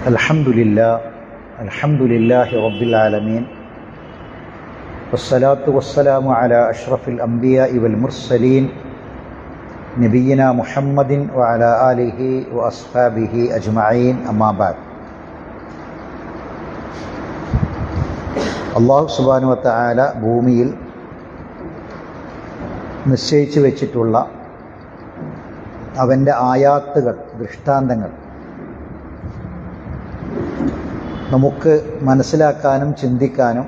അൽഹംദുലില്ലാഹി റബ്ബിൽ ആലമീൻ വസ്സലാത്തു വസ്സലാമു അലാ അഷ്റഫിൽ അംബിയാഇ വൽ മുർസലീൻ നബിയിനാ മുഹമ്മദിൻ വഅലാ ആലിഹി വഅസ്ഹാബിഹി അജ്മഈൻ അമ്മാ ബഅദ്. അല്ലാഹു സുബ്ഹാനഹു വ തആല ഭൂമിയിൽ നിശ്ചയിച്ചു വെച്ചിട്ടുള്ള അവൻ്റെ ആയാത്തുകൾ, ദൃഷ്ടാന്തങ്ങൾ നമുക്ക് മനസ്സിലാക്കാനും ചിന്തിക്കാനും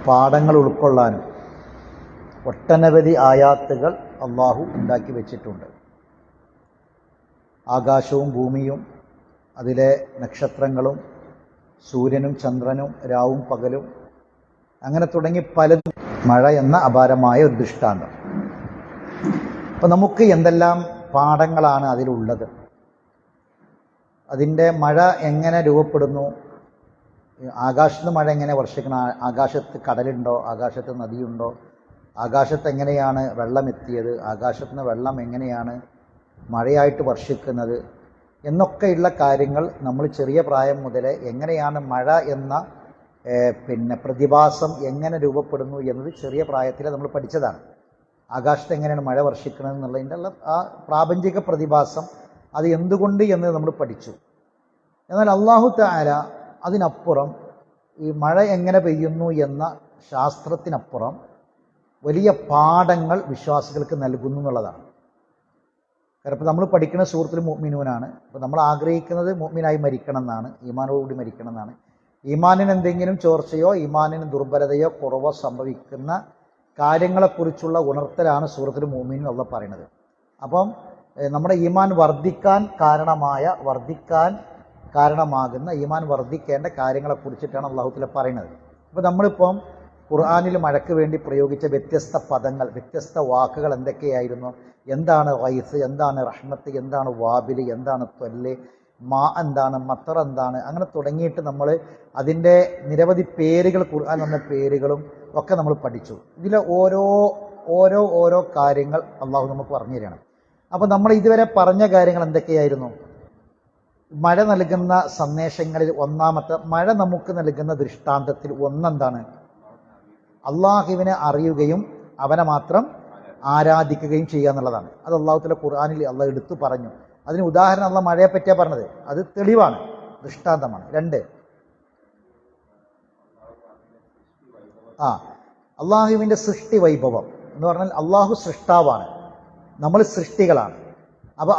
പാഠങ്ങൾ ഉൾക്കൊള്ളാനും ഒട്ടനവധി ആയാത്തുകൾ അള്ളാഹു ഉണ്ടാക്കി വച്ചിട്ടുണ്ട്. ആകാശവും ഭൂമിയും അതിലെ നക്ഷത്രങ്ങളും സൂര്യനും ചന്ദ്രനും രാവും പകലും അങ്ങനെ തുടങ്ങി പലതും, മഴ എന്ന അപാരമായ ഒരു ദൃഷ്ടാന്തം. അപ്പം നമുക്ക് എന്തെല്ലാം പാഠങ്ങളാണ് അതിലുള്ളത്? അതിൻ്റെ മഴ എങ്ങനെ രൂപപ്പെടുന്നു? ആകാശത്ത് മഴ എങ്ങനെ വർഷിക്കണം? ആകാശത്ത് കടലുണ്ടോ? ആകാശത്ത് നദിയുണ്ടോ? ആകാശത്ത് എങ്ങനെയാണ് വെള്ളം എത്തിയത്? ആകാശത്ത് നിന്ന് വെള്ളം എങ്ങനെയാണ് മഴയായിട്ട് വർഷിക്കുന്നത് എന്നൊക്കെയുള്ള കാര്യങ്ങൾ നമ്മൾ ചെറിയ പ്രായം മുതലേ എങ്ങനെയാണ് മഴ എന്ന പ്രതിഭാസം എങ്ങനെ രൂപപ്പെടുന്നു എന്നത് ചെറിയ പ്രായത്തിൽ നമ്മൾ പഠിച്ചതാണ്. ആകാശത്ത് എങ്ങനെയാണ് മഴ വർഷിക്കുന്നത് എന്നുള്ളതിൻ്റെ ആ പ്രാപഞ്ചിക പ്രതിഭാസം അത് എന്തുകൊണ്ട് എന്ന് നമ്മൾ പഠിച്ചു. എന്നാൽ അല്ലാഹു തആല അതിനപ്പുറം ഈ മഴ എങ്ങനെ പെയ്യുന്നു എന്ന ശാസ്ത്രത്തിനപ്പുറം വലിയ പാഠങ്ങൾ വിശ്വാസികൾക്ക് നൽകുന്നു എന്നുള്ളതാണ്. കാരണം ഇപ്പോൾ നമ്മൾ പഠിക്കുന്ന സൂറത്തുൽ മുഅ്മിനൂനാണ്. അപ്പോൾ നമ്മൾ ആഗ്രഹിക്കുന്നത് മുഅ്മിനായി മരിക്കണം എന്നാണ്, ഈമാനോടുകൂടി മരിക്കണം എന്നാണ്. ഈമാനിന് എന്തെങ്കിലും ചോർച്ചയോ ഈമാനിന് ദുർബലതയോ കുറവോ സംഭവിക്കുന്ന കാര്യങ്ങളെക്കുറിച്ചുള്ള ഉണർത്തലാണ് സൂറത്തുൽ മുഅ്മിനൂൻ അല്ലാഹ് പറയുന്നത്. അപ്പം നമ്മുടെ ഈമാൻ വർദ്ധിക്കാൻ കാരണമാകുന്ന ഈമാൻ വർദ്ധിക്കേണ്ട കാര്യങ്ങളെക്കുറിച്ചിട്ടാണ് അല്ലാഹു തആല പറയുന്നത്. അപ്പോൾ നമ്മളിപ്പം ഖുർആനിൽ മഴയ്ക്ക് വേണ്ടി പ്രയോഗിച്ച വ്യത്യസ്ത പദങ്ങൾ, വ്യത്യസ്ത വാക്കുകൾ എന്തൊക്കെയായിരുന്നു? എന്താണ് ഗൈസ്, എന്താണ് റഹ്മത്ത്, എന്താണ് വാബിൽ, എന്താണ് ത്വല്ല്, മാ എന്താണ്, മത്തർ എന്താണ്, അങ്ങനെ തുടങ്ങിയിട്ട് നമ്മൾ അതിൻ്റെ നിരവധി പേരുകൾ, ഖുർആൻ എന്ന പേരുകളും ഒക്കെ നമ്മൾ പഠിച്ചു. ഇതിലെ ഓരോ കാര്യങ്ങൾ അള്ളാഹു നമുക്ക് പറഞ്ഞു തരികയാണ്. അപ്പോൾ നമ്മൾ ഇതുവരെ പറഞ്ഞ കാര്യങ്ങൾ എന്തൊക്കെയായിരുന്നു? മഴ നൽകുന്ന സന്ദേശങ്ങളിൽ ഒന്നാമത്തെ, മഴ നമുക്ക് നൽകുന്ന ദൃഷ്ടാന്തത്തിൽ ഒന്നെന്താണ്? അള്ളാഹുവിനെ അറിയുകയും അവനെ മാത്രം ആരാധിക്കുകയും ചെയ്യുക എന്നുള്ളതാണ്. അത് അള്ളാഹു തആല ഖുർആനിൽ അള്ളാഹ് എടുത്തു പറഞ്ഞു. അതിന് ഉദാഹരണം അള്ളാഹ് മഴയെ പറ്റിയാണ് പറഞ്ഞത്. അത് തെളിവാണ്, ദൃഷ്ടാന്തമാണ്. 2, അള്ളാഹുവിൻ്റെ സൃഷ്ടി വൈഭവം എന്ന് പറഞ്ഞാൽ അള്ളാഹു സൃഷ്ടാവാണ്, നമ്മൾ സൃഷ്ടികളാണ്. അപ്പോൾ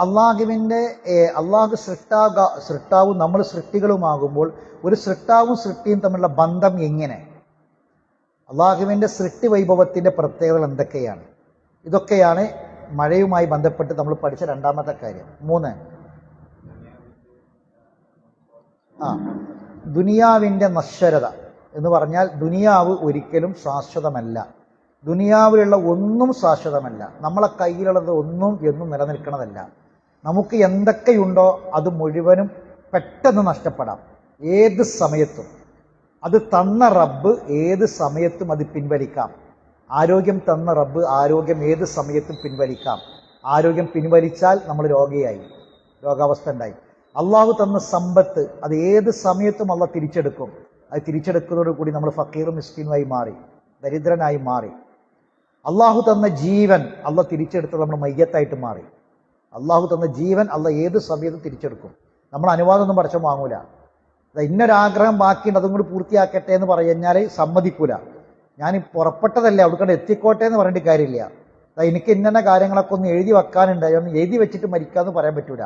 അള്ളാഹു സൃഷ്ടാവും നമ്മൾ സൃഷ്ടികളുമാകുമ്പോൾ ഒരു സൃഷ്ടാവും സൃഷ്ടിയും തമ്മിലുള്ള ബന്ധം എങ്ങനെ? അള്ളാഹുവിൻ്റെ സൃഷ്ടി വൈഭവത്തിൻ്റെ പ്രത്യേകതകൾ എന്തൊക്കെയാണ്? ഇതൊക്കെയാണ് മഴയുമായി ബന്ധപ്പെട്ട് നമ്മൾ പഠിച്ച രണ്ടാമത്തെ കാര്യം. 3, ദുനിയാവിൻ്റെ നശ്വരത എന്ന് പറഞ്ഞാൽ ദുനിയാവ് ഒരിക്കലും ശാശ്വതമല്ല. ദുനിയാവിലുള്ള ഒന്നും ശാശ്വതമല്ല. നമ്മളെ കയ്യിലുള്ളത് ഒന്നും എന്നും നിലനിൽക്കുന്നതല്ല. നമുക്ക് എന്തൊക്കെയുണ്ടോ അത് മുഴുവനും പെട്ടെന്ന് നഷ്ടപ്പെടാം, ഏത് സമയത്തും. അത് തന്ന റബ്ബ് ഏത് സമയത്തും അത് പിൻവലിക്കാം. ആരോഗ്യം തന്ന റബ്ബ് ആരോഗ്യം ഏത് സമയത്തും പിൻവലിക്കാം. ആരോഗ്യം പിൻവലിച്ചാൽ നമ്മൾ രോഗാവസ്ഥ ഉണ്ടായി. അള്ളാഹു തന്ന സമ്പത്ത് അത് ഏത് സമയത്തും അള്ളാഹ് തിരിച്ചെടുക്കും. അത് തിരിച്ചെടുക്കുന്നതോടുകൂടി നമ്മൾ ഫക്കീറും മിസ്കീനുമായി മാറി, ദരിദ്രനായി മാറി. അള്ളാഹു തന്ന ജീവൻ അള്ളാഹ് തിരിച്ചെടുത്തത് നമ്മൾ മയ്യത്തായിട്ട് മാറി. അള്ളാഹു തന്ന ജീവൻ അള്ളാഹ് ഏത് സമയത്തും തിരിച്ചെടുക്കും. നമ്മൾ അനുവാദമൊന്നും പടച്ചവൻ വാങ്ങൂല. ഇന്നൊരാഗ്രഹം ബാക്കിയുണ്ട്, അതും കൂടി പൂർത്തിയാക്കട്ടെ എന്ന് പറഞ്ഞാൽ സമ്മതിക്കൂല. ഞാൻ പുറപ്പെട്ടതല്ലേ, അവിടെ എത്തിക്കോട്ടെ എന്ന് പറഞ്ഞിട്ട് കാര്യമില്ല. എനിക്ക് ഇന്ന കാര്യങ്ങളൊക്കെ ഒന്ന് എഴുതി വെക്കാനുണ്ട്, അതൊന്ന് എഴുതി വെച്ചിട്ട് മരിക്കാമെന്ന് പറയാൻ പറ്റൂല.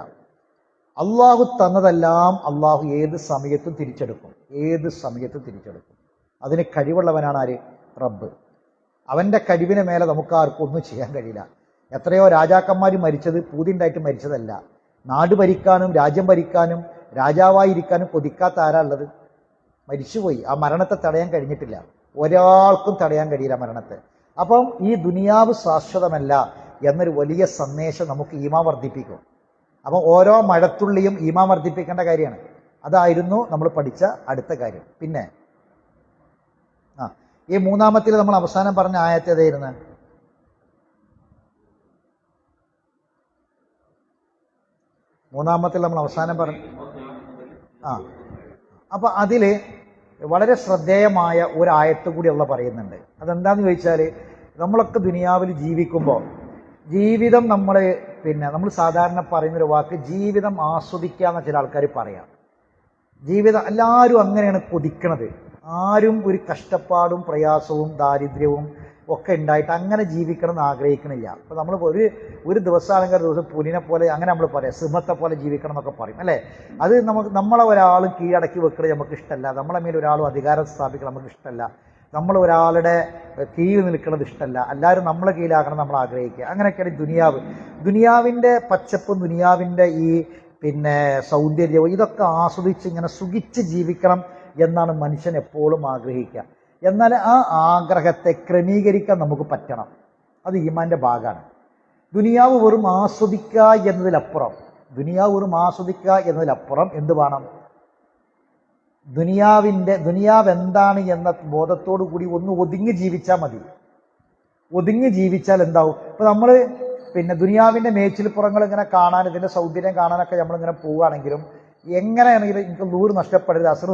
അള്ളാഹു തന്നതെല്ലാം അള്ളാഹു ഏത് സമയത്തും തിരിച്ചെടുക്കും. അതിന് കഴിവുള്ളവനാണ് ആര്? റബ്ബ്. അവൻ്റെ കഴിവിന് മേലെ നമുക്ക് ആർക്കും ഒന്നും ചെയ്യാൻ കഴിയില്ല. എത്രയോ രാജാക്കന്മാർ മരിച്ചത് പൂതിണ്ടായിട്ട് മരിച്ചതല്ല. നാട് ഭരിക്കാനും രാജ്യം ഭരിക്കാനും രാജാവായിരിക്കാനും കൊതിക്കാത്ത ആരാ ഉള്ളത്? മരിച്ചുപോയി. ആ മരണത്തെ തടയാൻ കഴിഞ്ഞിട്ടില്ല. ഒരാൾക്കും തടയാൻ കഴിയില്ല മരണത്തെ. അപ്പം ഈ ദുനിയാവ് ശാശ്വതമല്ല എന്നൊരു വലിയ സന്ദേശം നമുക്ക് ഈമാൻ വർദ്ധിപ്പിക്കും. അപ്പം ഓരോ മഴത്തുള്ളിയും ഈമാൻ വർദ്ധിപ്പിക്കേണ്ട കാര്യമാണ്. അതായിരുന്നു നമ്മൾ പഠിച്ച അടുത്ത കാര്യം. പിന്നെ ഈ മൂന്നാമത്തിൽ നമ്മൾ അവസാനം പറഞ്ഞ ആയത്ത് ഏതായിരുന്നു? മൂന്നാമത്തിൽ നമ്മൾ അവസാനം പറഞ്ഞു ആ അപ്പൊ അതില് വളരെ ശ്രദ്ധേയമായ ഒരു ആയത്ത് കൂടി അള്ള പറയുന്നുണ്ട്. അതെന്താന്ന് ചോദിച്ചാൽ, നമ്മളൊക്കെ ദുനിയാവിൽ ജീവിക്കുമ്പോൾ ജീവിതം നമ്മൾ സാധാരണ പറയുന്നൊരു വാക്ക് ജീവിതം ആസ്വദിക്കാന്ന് ചില ആൾക്കാർ പറയാം. ജീവിതം എല്ലാവരും അങ്ങനെയാണ് കൊതിക്കണത്. ആരും ഒരു കഷ്ടപ്പാടും പ്രയാസവും ദാരിദ്ര്യവും ഒക്കെ ഉണ്ടായിട്ട് അങ്ങനെ ജീവിക്കണം എന്ന് ആഗ്രഹിക്കണില്ല. അപ്പൊ നമ്മൾ ഒരു ദിവസമാണെങ്കിൽ ഒരു ദിവസം പുലിനെ പോലെ അങ്ങനെ നമ്മൾ പറയാം, സിംഹത്തെ പോലെ ജീവിക്കണം എന്നൊക്കെ പറയും അല്ലേ. അത് നമ്മളെ ഒരാളും കീഴടക്കി വെക്കുന്നത് നമുക്ക് ഇഷ്ടമല്ല, നമ്മളെ മേൽ ഒരാളും അധികാരം സ്ഥാപിക്കണം നമുക്ക് ഇഷ്ടമല്ല, നമ്മൾ ഒരാളുടെ കീഴിൽ നിൽക്കുന്നത് ഇഷ്ടമല്ല, എല്ലാവരും നമ്മളെ കീഴിലാകണം നമ്മൾ ആഗ്രഹിക്കുക. അങ്ങനെയൊക്കെയാണ് ദുനിയാവിന്റെ പച്ചപ്പും ദുനിയാവിന്റെ ഈ സൗന്ദര്യവും ഇതൊക്കെ ആസ്വദിച്ച് ഇങ്ങനെ സുഖിച്ച് ജീവിക്കണം എന്നാണ് മനുഷ്യൻ എപ്പോഴും ആഗ്രഹിക്കുക. എന്നാൽ ആ ആഗ്രഹത്തെ ക്രമീകരിക്കാൻ നമുക്ക് പറ്റണം. അത് ഈമാന്റെ ഭാഗമാണ്. ദുനിയാവ് വെറും ആസ്വദിക്കുക എന്നതിലപ്പുറം എന്ത് വേണം? ദുനിയാവ് എന്താണ് എന്ന ബോധത്തോടു കൂടി ഒന്ന് ഒതുങ്ങി ജീവിച്ചാൽ മതി. ഒതുങ്ങി ജീവിച്ചാൽ എന്താവും? ഇപ്പൊ നമ്മള് ദുനിയാവിന്റെ മേച്ചിൽപ്പുറങ്ങൾ ഇങ്ങനെ കാണാൻ, ഇതിന്റെ സൗന്ദര്യം കാണാനൊക്കെ നമ്മളിങ്ങനെ പോവുകയാണെങ്കിലും എങ്ങനെയാണെങ്കിലും എനിക്ക് നൂറ് നഷ്ടപ്പെടരുത്, അസ്ർ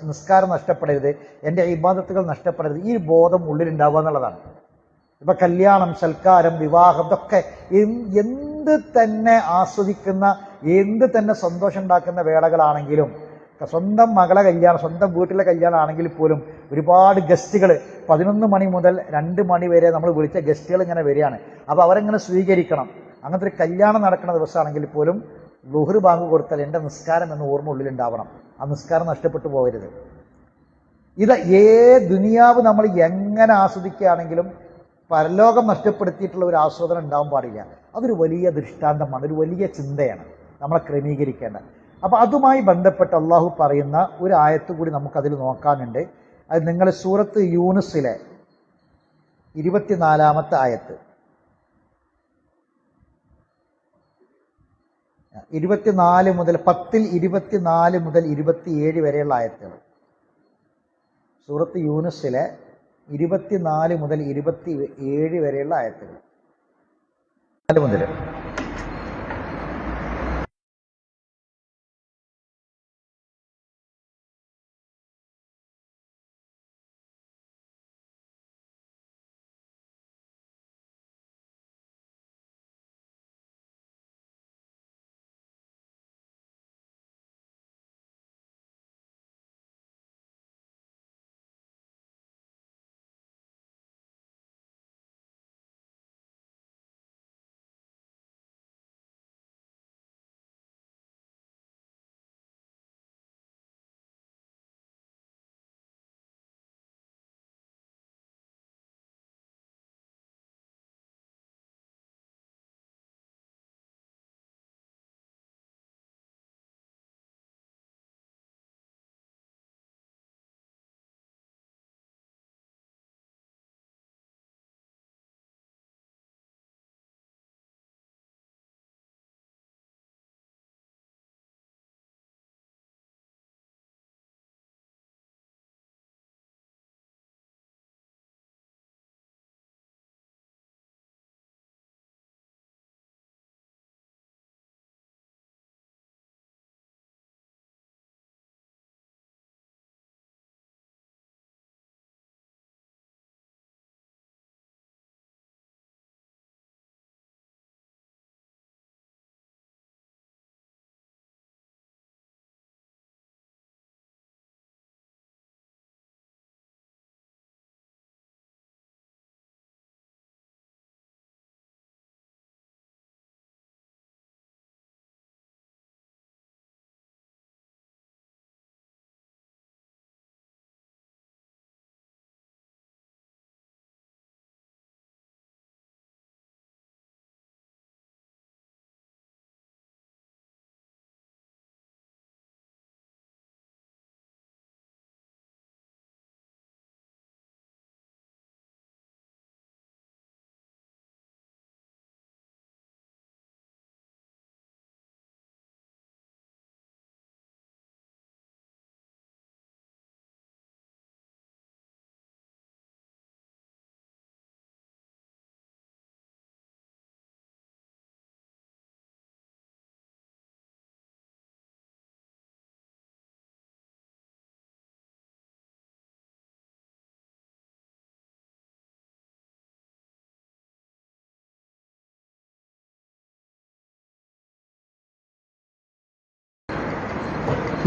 നിസ്കാരം നഷ്ടപ്പെടരുത്, എൻ്റെ ഇബാദത്തുകൾ നഷ്ടപ്പെടരുത്, ഈ ബോധം ഉള്ളിലുണ്ടാവുക എന്നുള്ളതാണ്. ഇപ്പൊ കല്യാണം, സൽക്കാരം, വിവാഹം ഇതൊക്കെ എന്ത് തന്നെ ആസ്വദിക്കുന്ന, എന്ത് തന്നെ സന്തോഷം ഉണ്ടാക്കുന്ന വേളകളാണെങ്കിലും, സ്വന്തം മകളെ കല്യാണം, സ്വന്തം വീട്ടിലെ കല്യാണം ആണെങ്കിൽ പോലും ഒരുപാട് ഗസ്റ്റുകൾ 11 മണി മുതൽ 2 മണി വരെ നമ്മൾ വിളിച്ച ഗസ്റ്റുകൾ ഇങ്ങനെ വരികയാണ്. അപ്പൊ അവരെങ്ങനെ സ്വീകരിക്കണം? അങ്ങനത്തെ ഒരു കല്യാണം നടക്കുന്ന ദിവസമാണെങ്കിൽ പോലും ളുഹർ ബാങ്ക് കൊടുത്താൽ എൻ്റെ നിസ്കാരം എന്ന ഓർമ്മ ഉള്ളിലുണ്ടാവണം. ആ നിസ്കാരം നഷ്ടപ്പെട്ടു പോകരുത്. ദുനിയാവ് നമ്മൾ എങ്ങനെ ആസ്വദിക്കുകയാണെങ്കിലും പരലോകം നഷ്ടപ്പെടുത്തിയിട്ടുള്ള ഒരു ആസ്വാദനം ഉണ്ടാവാൻ പാടില്ല. അതൊരു വലിയ ദൃഷ്ടാന്തമാണ്, ഒരു വലിയ ചിന്തയാണ് നമ്മളെ ക്രമീകരിക്കേണ്ടത്. അപ്പൊ അതുമായി ബന്ധപ്പെട്ട് അള്ളാഹു പറയുന്ന ഒരു ആയത്ത് കൂടി നമുക്കതിൽ നോക്കാനുണ്ട്. അത് നിങ്ങൾ സൂറത്ത് യൂനുസിലെ 24-ാമത്തെ ആയത്ത്, 24 മുതൽ 24 മുതൽ 27 വരെയുള്ള ആയത്തുകൾ. സൂറത്ത് യൂനുസിലെ 24 മുതൽ 27 വരെയുള്ള ആയത്തുകൾ. 4 മുതൽ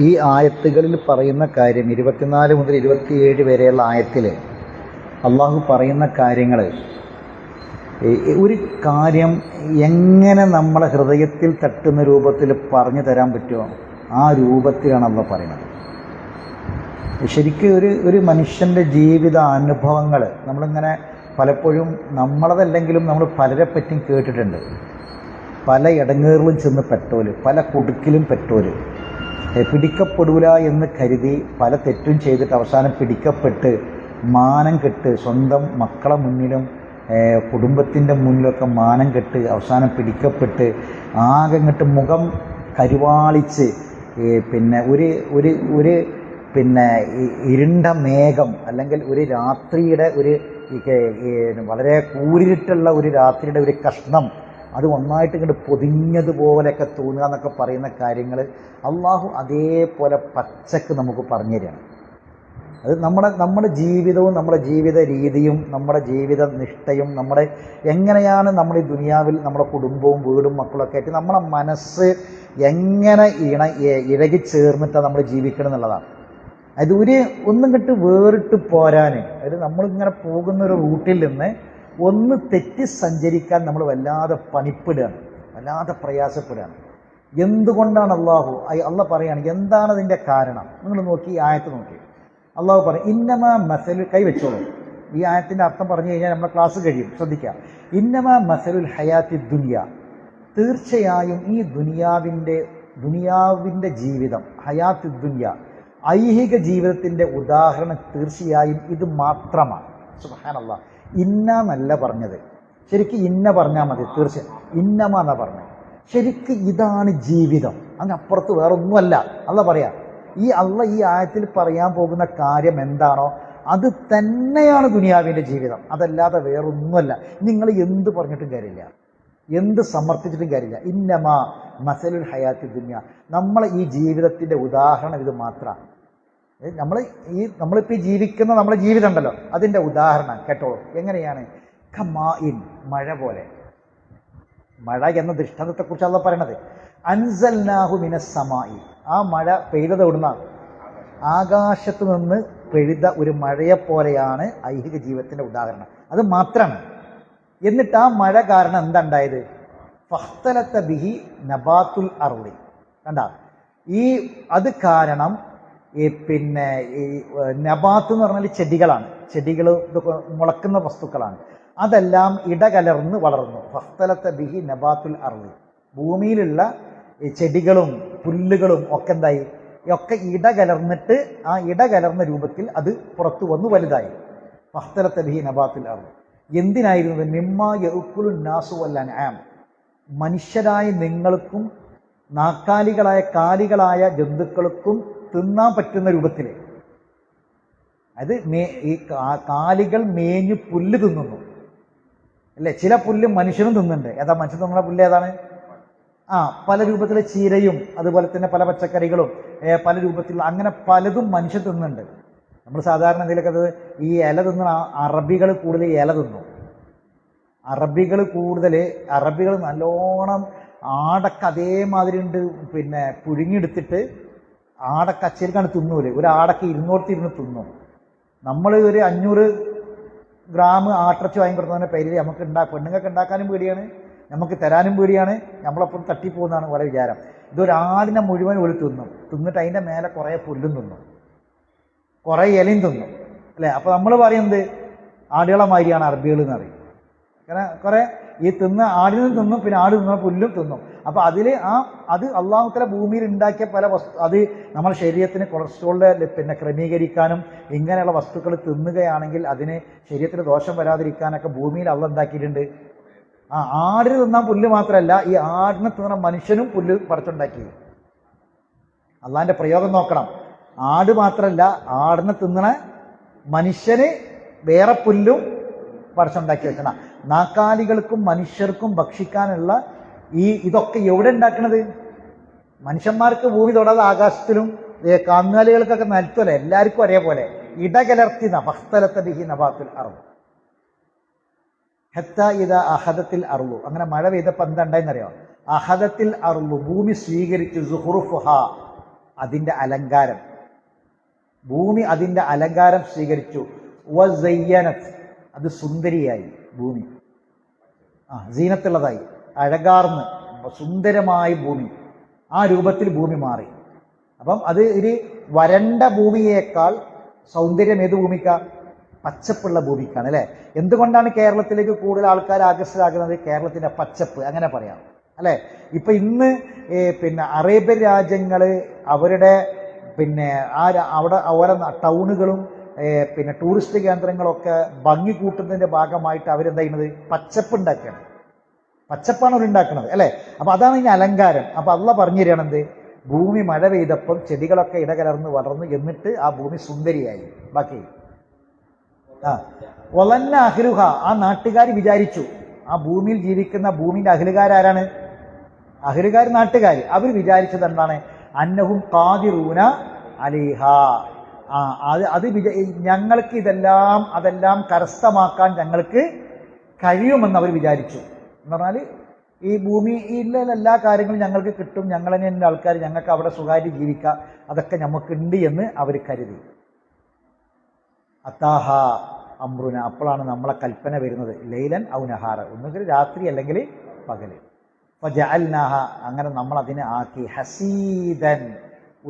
ഈ ആയത്തുകളിൽ പറയുന്ന കാര്യം 24 മുതൽ 27 വരെയുള്ള ആയത്തിൽ അള്ളാഹു പറയുന്ന കാര്യങ്ങൾ, ഒരു കാര്യം എങ്ങനെ നമ്മളെ ഹൃദയത്തിൽ തട്ടുന്ന രൂപത്തിൽ പറഞ്ഞു തരാൻ പറ്റുമോ ആ രൂപത്തിലാണ് അള്ളാഹു പറയുന്നത്. ശരിക്കും ഒരു മനുഷ്യൻ്റെ ജീവിത അനുഭവങ്ങൾ നമ്മളിങ്ങനെ പലപ്പോഴും നമ്മളതല്ലെങ്കിലും നമ്മൾ പലരെ പറ്റിയും കേട്ടിട്ടുണ്ട്. പല ഇടങ്ങേറിലും ചെന്ന് പെട്ടോല്, പല കുടുക്കിലും പെട്ടോല്, പിടിക്കപ്പെടൂല എന്ന് കരുതി പല തെറ്റും ചെയ്തിട്ട് അവസാനം പിടിക്കപ്പെട്ട് മാനം കെട്ട് സ്വന്തം മക്കളെ മുന്നിലും കുടുംബത്തിൻ്റെ മുന്നിലൊക്കെ മാനം കെട്ട് അവസാനം പിടിക്കപ്പെട്ട് ആകെ ഇങ്ങോട്ട് മുഖം കരുവാളിച്ച് പിന്നെ ഒരു പിന്നെ ഇരുണ്ട മേഘം അല്ലെങ്കിൽ ഒരു രാത്രിയുടെ വളരെ കൂരിട്ടുള്ള ഒരു രാത്രിയുടെ ഒരു കഷ്ണം അത് ഒന്നായിട്ട് ഇങ്ങോട്ട് പൊതിഞ്ഞതുപോലെയൊക്കെ തോന്നുക എന്നൊക്കെ പറയുന്ന കാര്യങ്ങൾ അള്ളാഹു അതേപോലെ പച്ചക്ക് നമുക്ക് പറഞ്ഞു തരികയാണ്. അത് നമ്മുടെ ജീവിതവും നമ്മുടെ ജീവിത രീതിയും നമ്മുടെ ജീവിത നിഷ്ഠയും നമ്മുടെ എങ്ങനെയാണ് നമ്മൾ ഈ ദുനിയാവിൽ നമ്മുടെ കുടുംബവും വീടും മക്കളൊക്കെ ആയിട്ട് നമ്മളെ മനസ്സ് എങ്ങനെ ഇഴകി ചേർന്നിട്ടാണ് നമ്മൾ ജീവിക്കണം എന്നുള്ളതാണ്. അത് ഒന്നും കെട്ട് വേറിട്ട് പോരാൻ, അതായത് നമ്മളിങ്ങനെ പോകുന്ന ഒരു റൂട്ടിൽ നിന്ന് ഒന്ന് തെറ്റി സഞ്ചരിക്കാൻ നമ്മൾ വല്ലാതെ പണിപ്പെടുകയാണ്, വല്ലാതെ പ്രയാസപ്പെടുകയാണ്. എന്തുകൊണ്ടാണ് അള്ളാഹ് പറയാണ് എന്താണ് അതിൻ്റെ കാരണം? നിങ്ങൾ നോക്കി ഈ ആയത്ത് നോക്കി അള്ളാഹു പറയും ഇന്നമാ മസലുൽ, കൈവച്ചോളൂ, ഈ ആയത്തിൻ്റെ അർത്ഥം പറഞ്ഞു കഴിഞ്ഞാൽ നമ്മുടെ ക്ലാസ് കഴിയും, ശ്രദ്ധിക്കാം. ഇന്നമാ മസലുൽ ഹയാത്തി ദുനിയ, തീർച്ചയായും ഈ ദുനിയാവിൻ്റെ ജീവിതം, ഹയാത്തി ദുനിയ ഐഹിക ജീവിതത്തിൻ്റെ ഉദാഹരണം തീർച്ചയായും ഇത് മാത്രമാണ്. സുബ്ഹാനല്ലാഹ്, ഇന്ന എന്നല്ല പറഞ്ഞത്, ശരിക്കും ഇന്ന പറഞ്ഞാൽ മതി, തീർച്ചയായും ഇന്നമാ എന്നാ പറഞ്ഞത്. ശരിക്കും ഇതാണ് ജീവിതം, അതിനപ്പുറത്ത് വേറെ ഒന്നുമല്ല. പറയാം ഈ ആയത്തിൽ പറയാൻ പോകുന്ന കാര്യം എന്താണോ അത് തന്നെയാണ് ദുനിയാവിൻ്റെ ജീവിതം, അതല്ലാതെ വേറൊന്നുമല്ല. നിങ്ങൾ എന്ത് പറഞ്ഞിട്ടും കാര്യമില്ല, എന്ത് സമർത്ഥിച്ചിട്ടും കാര്യമില്ല. ഇന്നമാ മസലുൽ ഹയാത്തി ദുനിയ, നമ്മളെ ഈ ജീവിതത്തിൻ്റെ ഉദാഹരണം ഇത് മാത്രമാണ്. നമ്മളിപ്പോൾ ഈ ജീവിക്കുന്ന നമ്മളെ ജീവിതം ഉണ്ടല്ലോ അതിൻ്റെ ഉദാഹരണം കേട്ടോളൂ. എങ്ങനെയാണ്? കമാഇൻ, മഴ പോലെ. മഴ എന്ന ദൃഷ്ടാന്തത്തെക്കുറിച്ച് അള്ളാഹ് പറയണത് അൻസൽനാഹു മിനസ് സമായി, ആ മഴ പെയ്തത് എവിടുന്ന? ആകാശത്ത് നിന്ന് പെയ്ത ഒരു മഴയെപ്പോലെയാണ് ഐഹിക ജീവിതത്തിൻ്റെ ഉദാഹരണം, അത് മാത്രമാണ്. എന്നിട്ട് ആ മഴ കാരണം എന്താ ഉണ്ടായത്? ഫഖ്തലത ബിഹി നബാത്തുൽ അർളി, കണ്ട അത് കാരണം പിന്നെ ഈ നബാത്ത് എന്ന് പറഞ്ഞാൽ ചെടികളാണ്, ചെടികൾ ഇതൊക്കെ മുളക്കുന്ന വസ്തുക്കളാണ്, അതെല്ലാം ഇടകലർന്ന് വളർന്നു. ഫഖ്തലത ബിഹി നബാത്തുൽ അർളി, ഭൂമിയിലുള്ള ചെടികളും പുല്ലുകളും ഒക്കെ എന്തായി? ഒക്കെ ഇടകലർന്നിട്ട് ആ ഇടകലർന്ന രൂപത്തിൽ അത് പുറത്തു വന്നു വലുതായി. ഫഖ്തലത ബിഹി നബാത്തുൽ അർളി. എന്തിനായിരുന്നു? മിമ്മാ യഅ്കുലു നാസു വൽ അൻആം, മനുഷ്യരായ നിങ്ങൾക്കും കാലികളായ ജന്തുക്കൾക്കും തിന്നാൻ പറ്റുന്ന രൂപത്തിൽ. അത് ഈ കാലികൾ മേഞ്ഞു പുല്ല് തിന്നുന്നു അല്ലേ? ചില പുല്ല് മനുഷ്യനും തിന്നുന്നുണ്ട്. ഏതാ മനുഷ്യൻ തിന്നുന്ന പുല്ല് ഏതാണ്? പല രൂപത്തിലെ ചീരയും അതുപോലെ തന്നെ പല പച്ചക്കറികളും പല രൂപത്തിലുള്ള അങ്ങനെ പലതും മനുഷ്യൻ തിന്നുന്നുണ്ട്. നമ്മൾ സാധാരണ എന്തെങ്കിലുമൊക്കെ അത് ഈ ഇല തിന്നുന്ന അറബികൾ കൂടുതൽ ഇല തിന്നും. അറബികൾ നല്ലോണം ആടക്ക അതേമാതിരി ഉണ്ട്, പിന്നെ പുഴുങ്ങിയെടുത്തിട്ട് ആടക്ക അച്ചേരിക്കാണ് തിന്നൂല്. ഒരു ആടക്ക 200 തിന്നും. നമ്മൾ ഒരു 500 ഗ്രാം ആട്ടിറച്ചി വാങ്ങിക്കൊടുത്തതിൻ്റെ പേരിൽ നമുക്ക് പെണ്ണുങ്ങൾക്ക് ഉണ്ടാക്കാനും പേടിയാണ്, നമുക്ക് തരാനും പേടിയാണ്, നമ്മളപ്പം തട്ടിപ്പോകുന്നതാണ് ഓരോ വിചാരം. ഇതൊരാടിനെ മുഴുവൻ ഒരു തിന്നിട്ട് അതിൻ്റെ മേലെ കുറേ പുല്ലും തിന്നും, കുറേ ഇലയും തിന്നും അല്ലേ? അപ്പോൾ നമ്മൾ പറയുന്നത് ആടുകളെ മാതിരിയാണ് അറബികൾ എന്ന് പറയും. കാരണം കുറേ ഈ ആടിനും തിന്നും, പിന്നെ ആട് തിന്ന പുല്ലും തിന്നും. അപ്പോൾ അത് അള്ളാഹു തആല ഭൂമിയിൽ ഉണ്ടാക്കിയ പല അത് നമ്മുടെ ശരീരത്തിന് കൊളസ്ട്രോളിൻ്റെ പിന്നെ ക്രമീകരിക്കാനും ഇങ്ങനെയുള്ള വസ്തുക്കൾ തിന്നുകയാണെങ്കിൽ അതിന് ശരീരത്തിന് ദോഷം വരാതിരിക്കാനൊക്കെ ഭൂമിയിൽ അള്ളാഹ് ഉണ്ടാക്കിയിട്ടുണ്ട്. ആടിന് തിന്നാൻ പുല്ല് മാത്രമല്ല, ഈ ആടിനെ തിന്നുന്ന മനുഷ്യനും പുല്ല് പറിച്ചുണ്ടാക്കി. അള്ളാഹിൻ്റെ പ്രയോഗം നോക്കണം. ആട് മാത്രമല്ല, ആടിനെ തിന്നണ മനുഷ്യന് വേറെ പുല്ലും പറിച്ചുണ്ടാക്കി വെക്കണം. നാക്കാലികൾക്കും മനുഷ്യർക്കും ഭക്ഷിക്കാനുള്ള ഇതൊക്കെ എവിടെ ഉണ്ടാക്കണത്? മനുഷ്യന്മാർക്ക് ഭൂമി തൊടാതെ ആകാശത്തിലും കന്നുകാലികൾക്കൊക്കെ നിലത്തുമല്ല, എല്ലാവർക്കും ഒരേപോലെ ഇടകലർത്തി. ഫഖ്തലത ബിഹി നബാത്തുൽ അർള് ഹത്താ ഇദാ അഖദത്തിൽ അർളു, അങ്ങനെ മഴ പെയ്തപ്പോൾ എന്താ ഉണ്ടായെന്നറിയോ? അഖദത്തിൽ അർളു, ഭൂമി സ്വീകരിച്ചു, സുഹ്റുഫുഹാ, അതിൻ്റെ അലങ്കാരം, ഭൂമി അതിൻ്റെ അലങ്കാരം സ്വീകരിച്ചു. വസയ്യനത്, അത് സുന്ദരിയായി ഭൂമി, സീനത്തുള്ളതായി, അഴകാർന്ന് സുന്ദരമായി ഭൂമി, ആ രൂപത്തിൽ ഭൂമി മാറി. അപ്പം അത് ഒരു വരണ്ട ഭൂമിയേക്കാൾ സൗന്ദര്യം ഏത് ഭൂമിക്കാണ്? പച്ചപ്പുള്ള ഭൂമിക്കാണ് അല്ലേ? എന്തുകൊണ്ടാണ് കേരളത്തിലേക്ക് കൂടുതൽ ആൾക്കാർ ആകർഷകരാകുന്നത്? കേരളത്തിൻ്റെ പച്ചപ്പ്, അങ്ങനെ പറയാം അല്ലേ? ഇപ്പം ഇന്ന് പിന്നെ അറേബ്യൻ രാജ്യങ്ങൾ അവരുടെ പിന്നെ അവിടെ ഓരോ ടൗണുകളും പിന്നെ ടൂറിസ്റ്റ് കേന്ദ്രങ്ങളൊക്കെ ഭംഗി കൂട്ടുന്നതിൻ്റെ ഭാഗമായിട്ട് അവരെന്താ ചെയ്യുന്നത്? പച്ചപ്പ് ഉണ്ടാക്കുകയാണ്. പച്ചപ്പാണ് അവരുണ്ടാക്കുന്നത് അല്ലേ? അപ്പം അതാണ് ഇതിൻ്റെ അലങ്കാരം. അപ്പം അള്ളാഹ് പറഞ്ഞു തരികയാണെന്ത്? ഭൂമി മഴ പെയ്തപ്പം ചെടികളൊക്കെ ഇടകലർന്ന് വളർന്നു, എന്നിട്ട് ആ ഭൂമി സുന്ദരിയായി. ബാക്കി ഒലന്ന അഹ്ലുഹ, ആ നാട്ടുകാർ വിചാരിച്ചു, ആ ഭൂമിയിൽ ജീവിക്കുന്ന ഭൂമിൻ്റെ അഹ്ലുകാരാരാണ്? അഹ്ലുകാർ, നാട്ടുകാർ. അവർ വിചാരിച്ചത് എന്താണ്? അന്നഹും ഖാദിറൂന അലൈഹ, അത് ഞങ്ങൾക്ക് അതെല്ലാം കരസ്ഥമാക്കാൻ ഞങ്ങൾക്ക് കഴിയുമെന്ന് അവർ വിചാരിച്ചു. എന്ന് പറഞ്ഞാൽ ഈ ഭൂമിയിലെ എല്ലാ കാര്യങ്ങളും ഞങ്ങൾക്ക് കിട്ടും, ഞങ്ങൾ തന്നെ ആൾക്കാർ, ഞങ്ങൾക്ക് അവിടെ സുഖമായിട്ട് ജീവിക്കാം, അതൊക്കെ നമുക്കുണ്ട് എന്ന് അവർ കരുതി. അത്താഹ അമ്രുന, അപ്പോഴാണ് നമ്മളെ കൽപ്പന വരുന്നത്. ലൈലൻ ഔ നഹാറ, ഒന്നുകിൽ രാത്രി അല്ലെങ്കിൽ പകൽ. ഫജഅൽനാഹ, അങ്ങനെ നമ്മൾ അതിനെ ആക്കി ഹസീദൻ,